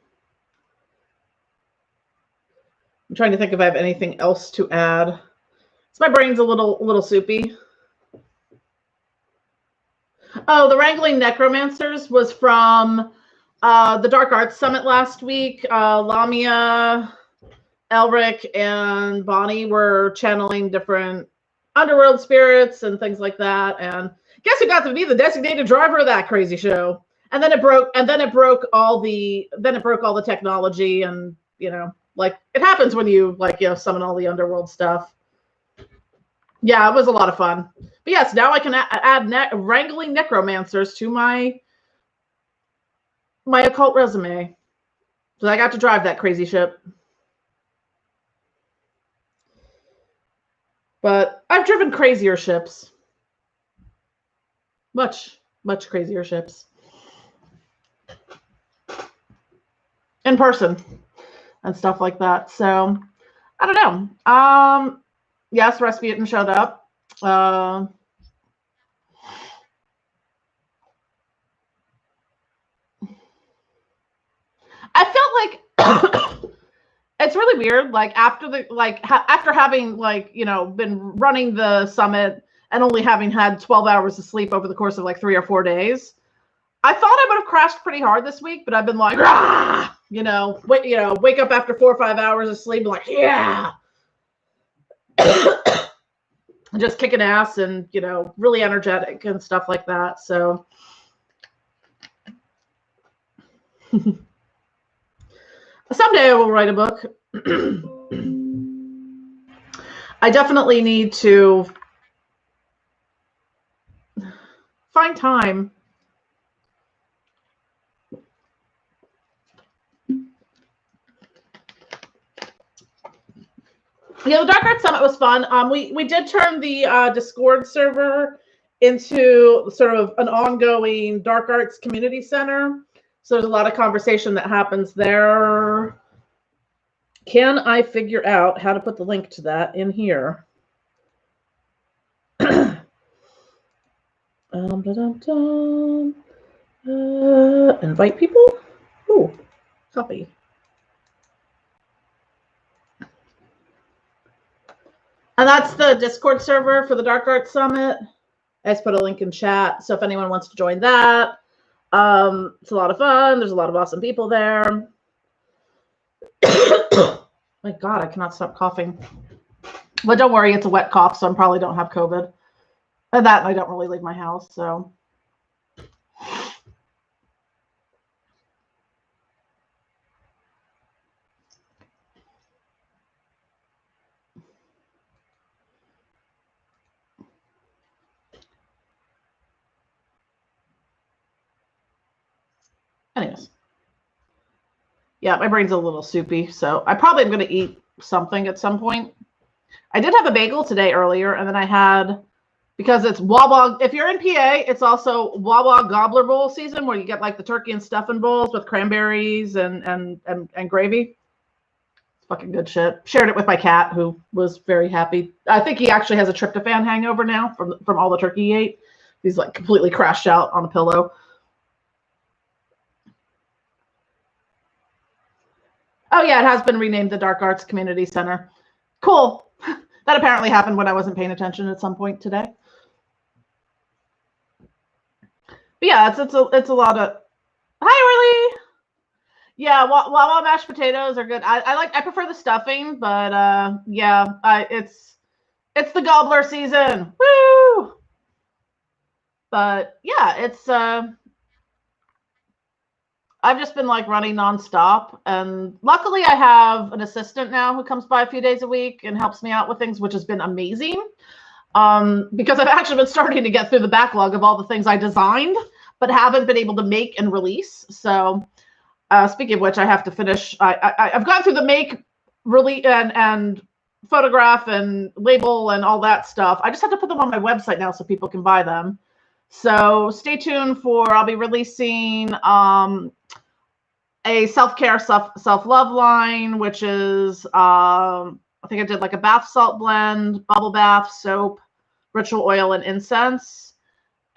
I'm trying to think if I have anything else to add. So my brain's a little soupy. Oh, the Wrangling Necromancers was from the Dark Arts Summit last week. Lamia, Elric, and Bonnie were channeling different underworld spirits and things like that. And guess who got to be the designated driver of that crazy show? And then it broke. And then it broke all the. Then it broke all the technology, and like it happens when you summon all the underworld stuff. Yeah, it was a lot of fun. But yes, now I can add Wrangling Necromancers to my occult resume. So I got to drive that crazy ship. But I've driven crazier ships. Much, much crazier ships. In person and stuff like that. So I don't know. Yes, Rasputin showed up. I felt like it's really weird. Like after having been running the summit and only having had 12 hours of sleep over the course of like 3 or 4 days, I thought I would have crashed pretty hard this week, but I've been like, rah! Wake up after 4 or 5 hours of sleep, like, yeah, just kicking ass and, really energetic and stuff like that. So someday I will write a book. I definitely need to find time. The Dark Arts Summit was fun. We did turn the Discord server into sort of an ongoing Dark Arts community center. So there's a lot of conversation that happens there. Can I figure out how to put the link to that in here? Invite people? Ooh, copy. And that's the Discord server for the Dark Arts Summit. I just put a link in chat. So if anyone wants to join that, it's a lot of fun. There's a lot of awesome people there. My God, I cannot stop coughing. But don't worry, it's a wet cough, so I probably don't have COVID. And that, I don't really leave my house, so. Anyways. Yeah, my brain's a little soupy, so I probably am going to eat something at some point. I did have a bagel today earlier, and then I had, because it's Wawa, if you're in PA, it's also Wawa Gobbler Bowl season, where you get like the turkey and stuffing bowls with cranberries and gravy. It's fucking good shit. Shared it with my cat, who was very happy. I think he actually has a tryptophan hangover now from all the turkey he ate. He's like completely crashed out on a pillow. Oh, yeah, it has been renamed the Dark Arts Community Center. Cool. That apparently happened when I wasn't paying attention at some point today. But yeah, it's a lot of. Hi, Orly. Yeah, Wawa mashed potatoes are good. I prefer the stuffing, but yeah, it's the gobbler season. Woo! But yeah, it's I've just been like running nonstop, and luckily I have an assistant now who comes by a few days a week and helps me out with things, which has been amazing. Because I've actually been starting to get through the backlog of all the things I designed, but haven't been able to make and release. So speaking of which, I have to finish. I've gone through the make, release, and photograph and label and all that stuff. I just have to put them on my website now so people can buy them. So stay tuned for, I'll be releasing a self-care, self-love line, which is, I think I did like a bath salt blend, bubble bath, soap, ritual oil, and incense.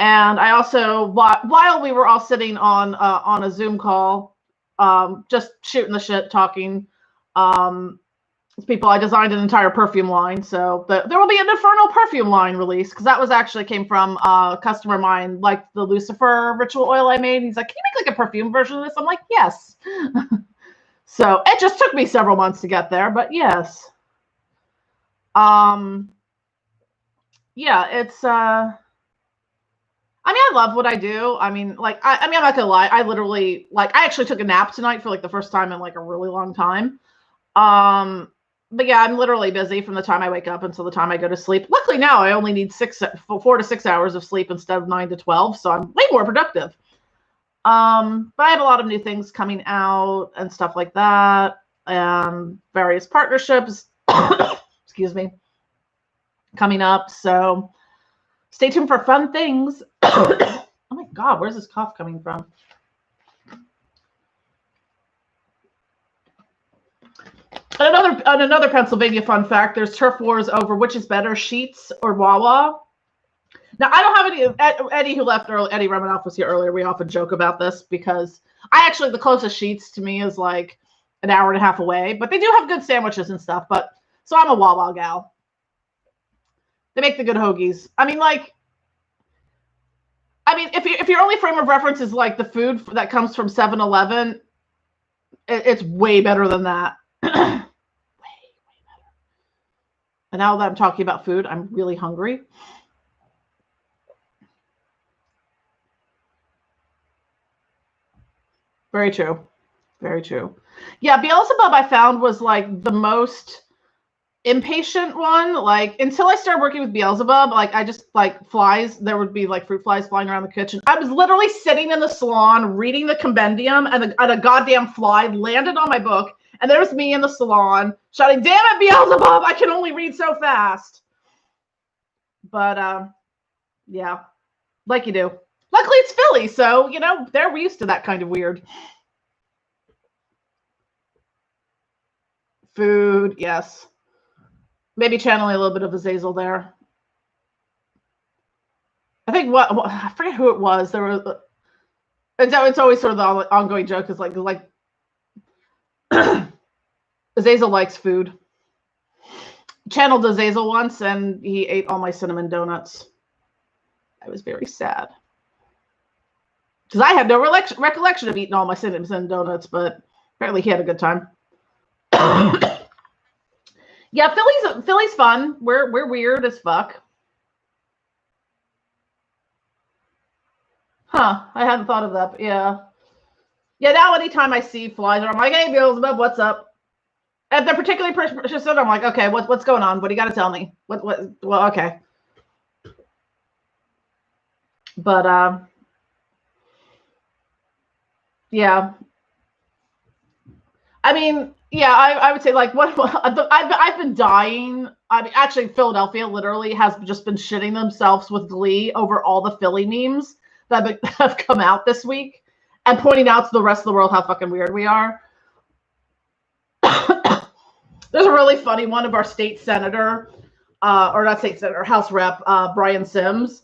And I also, while we were all sitting on a Zoom call, just shooting the shit, talking, people, I designed an entire perfume line. So there will be an Infernal perfume line release, because that was actually came from a customer of mine, like the Lucifer ritual oil I made. He's like, can you make like a perfume version of this? I'm like, yes. So it just took me several months to get there, but yes. Yeah, it's I mean, I love what I do. I mean, like, I mean, I'm not gonna lie. I literally, like, I actually took a nap tonight for like the first time in like a really long time. But yeah, I'm literally busy from the time I wake up until the time I go to sleep. Luckily now I only need 4 to 6 hours of sleep instead of 9 to 12. So I'm way more productive. But I have a lot of new things coming out and stuff like that. And various partnerships, excuse me, coming up. So stay tuned for fun things. Oh my God, where's this cough coming from? And another Pennsylvania fun fact, there's turf wars over which is better, Sheets or Wawa. Now, I don't have any, Eddie who left early, Eddie Romanoff was here earlier. We often joke about this because the closest Sheets to me is like an hour and a half away, but they do have good sandwiches and stuff. But so I'm a Wawa gal. They make the good hoagies. I mean, like, if your only frame of reference is like the food that comes from 7-Eleven, it's way better than that. way better. And now that I'm talking about food, I'm really hungry. Very true. Very true. Yeah, Beelzebub I found was like the most impatient one. Like, until I started working with Beelzebub, like, I just, like, flies, there would be like fruit flies flying around the kitchen. I was literally sitting in the salon reading the compendium, and a goddamn fly landed on my book, and there was me in the salon shouting, "Damn it, Beelzebub, I can only read so fast." But yeah, like you do. Luckily it's Philly, so, you know, they're used to that kind of weird. Food, yes. Maybe channeling a little bit of Azazel there. I think I forget who it was. There was, it's always sort of the ongoing joke is like Azazel likes food. Channeled Azazel once, and he ate all my cinnamon donuts. I was very sad because I had no recollection of eating all my cinnamon donuts, but apparently he had a good time. Yeah, Philly's fun. We're weird as fuck. Huh, I hadn't thought of that, but yeah. Yeah, now anytime I see flies, I'm like, "Hey, Beelzebub, what's up?" If they're particularly persistent, I'm like, "Okay, what's going on? What do you got to tell me?" Well, okay. But yeah. I mean, yeah, I would say, like, I've been dying. I mean, actually, Philadelphia literally has just been shitting themselves with glee over all the Philly memes that have come out this week, and pointing out to the rest of the world how fucking weird we are. There's a really funny one of our state senator, or not state senator, House Rep, Brian Sims,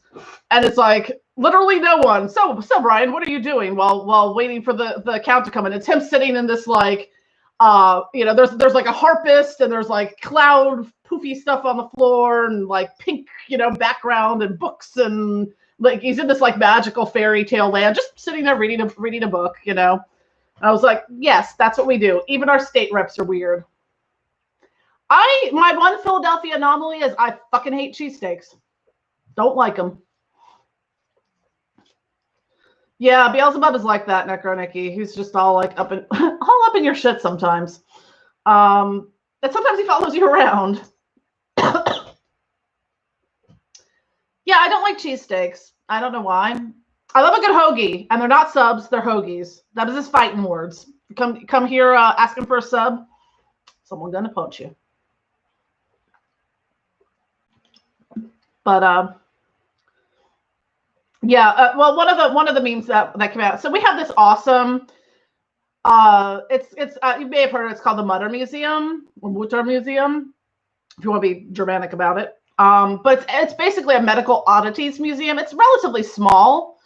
and it's like, literally no one. So Brian, what are you doing while waiting for the count to come in? It's him sitting in this, like, you know, there's like a harpist, and there's like cloud poofy stuff on the floor, and like pink, you know, background, and books, and like he's in this like magical fairy tale land, just sitting there reading a book, you know. I was like, yes, that's what we do. Even our state reps are weird. My one Philadelphia anomaly is I fucking hate cheesesteaks. Don't like them. Yeah, Beelzebub is like that, Necronicki. He's just all like all up in your shit sometimes. And sometimes he follows you around. Yeah, I don't like cheesesteaks. I don't know why. I love a good hoagie, and they're not subs, they're hoagies. That is his fighting words. Come here asking for a sub, someone gonna punch you. But yeah, well, one of the memes that came out. So we have this awesome. It's you may have heard it. It's called the Mutter Museum, or Mutter Museum, if you want to be Germanic about it. But it's basically a medical oddities museum. It's relatively small,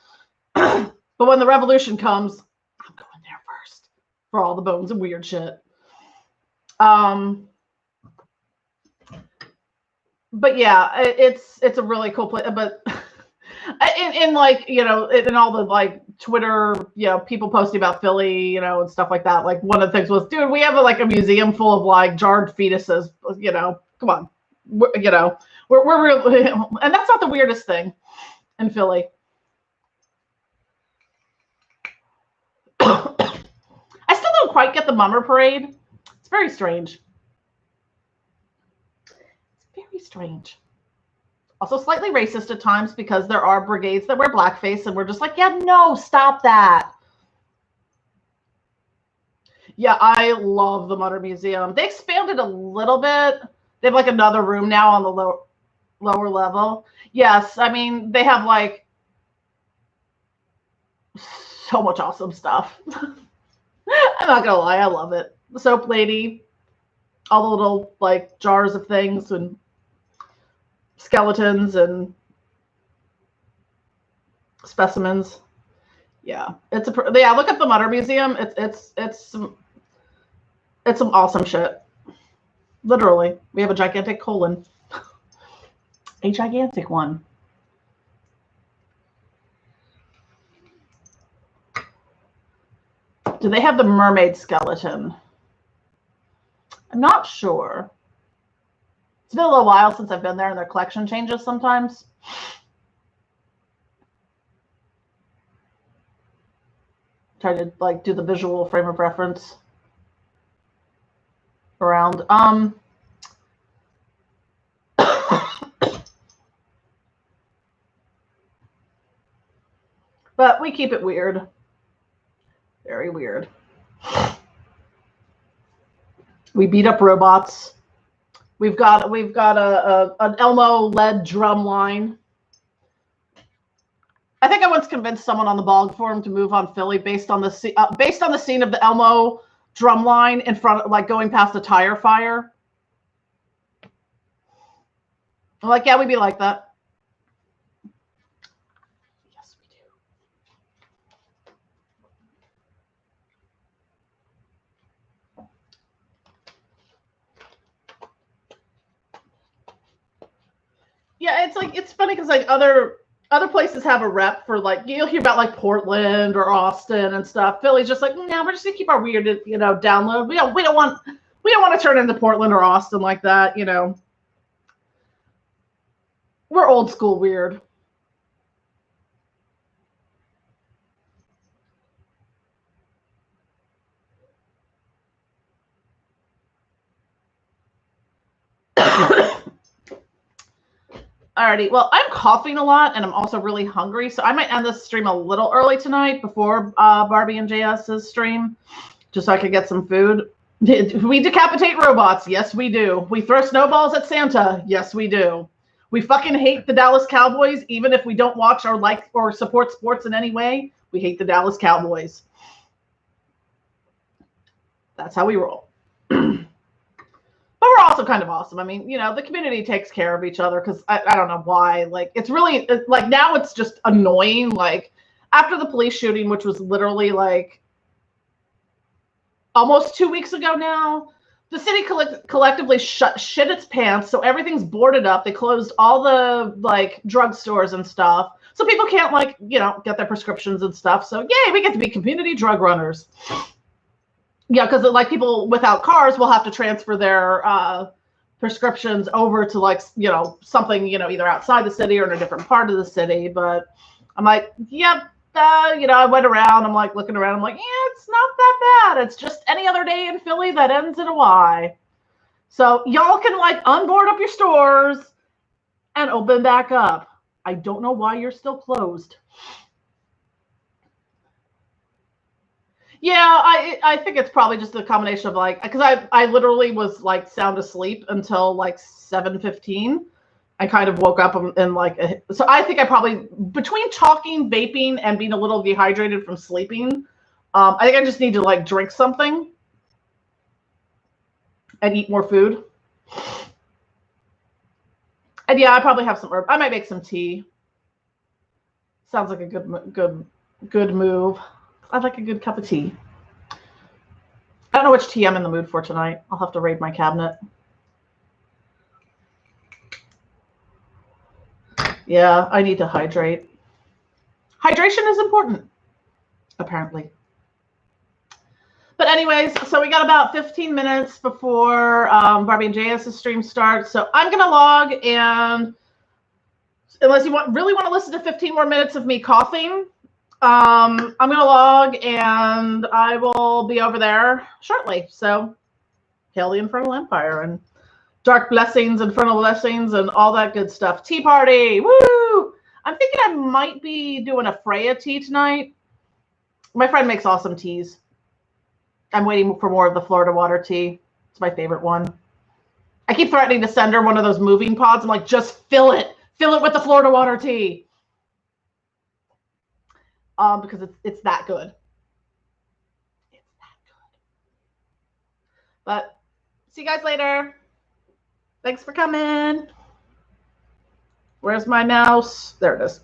but when the revolution comes, I'm going there first for all the bones and weird shit. But yeah, it's a really cool place. But in like, you know, in all the like Twitter, you know, people posting about Philly, you know, and stuff like that. Like, one of the things was, dude, we have like a museum full of like jarred fetuses. You know, come on, you know, we're really, and that's not the weirdest thing in Philly. I still don't quite get the Mummer Parade. It's very strange. Strange. Also slightly racist at times, because there are brigades that wear blackface, and we're just like, yeah, no, stop that. Yeah, I love the Mutter Museum. They expanded a little bit. They have like another room now on the lower level. Yes, I mean, they have like so much awesome stuff. I'm not gonna lie, I love it. The soap lady, all the little like jars of things, and skeletons and specimens. Yeah, look at the Mutter Museum. It's some awesome shit. Literally, we have a gigantic colon. A gigantic one. Do they have the mermaid skeleton? I'm not sure. It's been a little while since I've been there, and their collection changes sometimes. Try to like do the visual frame of reference around. But we keep it weird. Very weird. We beat up robots. We've got an Elmo led drum line. I think I once convinced someone on the Bog Forum to move on Philly based on the scene of the Elmo drum line in front, like going past a tire fire. I'm like, yeah, we'd be like that. Yes, we do. Yeah, it's like, it's funny because like other places have a rep for like, you'll hear about like Portland or Austin and stuff. Philly's just like, we're just gonna keep our weird, download. We don't want to turn into Portland or Austin like that, We're old school weird. Alrighty, well, I'm coughing a lot and I'm also really hungry, so I might end this stream a little early tonight before Barbie and JS's stream, just so I can get some food. We decapitate robots. Yes, we do. We throw snowballs at Santa. Yes, we do. We fucking hate the Dallas Cowboys, even if we don't watch or like or support sports in any way. We hate the Dallas Cowboys. That's how we roll. But we're also kind of awesome. I mean, the community takes care of each other because I don't know why. Like, it's really, like, now it's just annoying. Like, after the police shooting, which was literally, like, almost 2 weeks ago now, the city collectively shit its pants, so everything's boarded up. They closed all the, like, drugstores and stuff. So people can't, like, get their prescriptions and stuff. So, yay, we get to be community drug runners. Yeah, because like people without cars will have to transfer their prescriptions over to like something either outside the city or in a different part of the city. But I'm like, yep, I went around. I'm like looking around. I'm like, yeah, it's not that bad. It's just any other day in Philly that ends in a Y. So y'all can like unboard up your stores and open back up. I don't know why you're still closed. Yeah, I think it's probably just a combination of like, because I literally was like sound asleep until like 7:15. I kind of woke up and like, so I think I probably, between talking, vaping, and being a little dehydrated from sleeping, I think I just need to like drink something and eat more food. And yeah, I probably have some herb. I might make some tea. Sounds like a good move. I'd like a good cup of tea. I don't know which tea I'm in the mood for tonight. I'll have to raid my cabinet. Yeah, I need to hydrate. Hydration is important, apparently. But anyways, so we got about 15 minutes before Barbie and JS's stream starts. So I'm going to log, and unless you really want to listen to 15 more minutes of me coughing, I'm going to log, and I will be over there shortly. So hail the Infernal Empire, and dark blessings, infernal blessings, and all that good stuff. Tea party, woo! I'm thinking I might be doing a Freya tea tonight. My friend makes awesome teas. I'm waiting for more of the Florida water tea. It's my favorite one. I keep threatening to send her one of those moving pods. I'm like, just fill it with the Florida water tea. Because it's that good. It's that good. But see you guys later. Thanks for coming. Where's my mouse? There it is.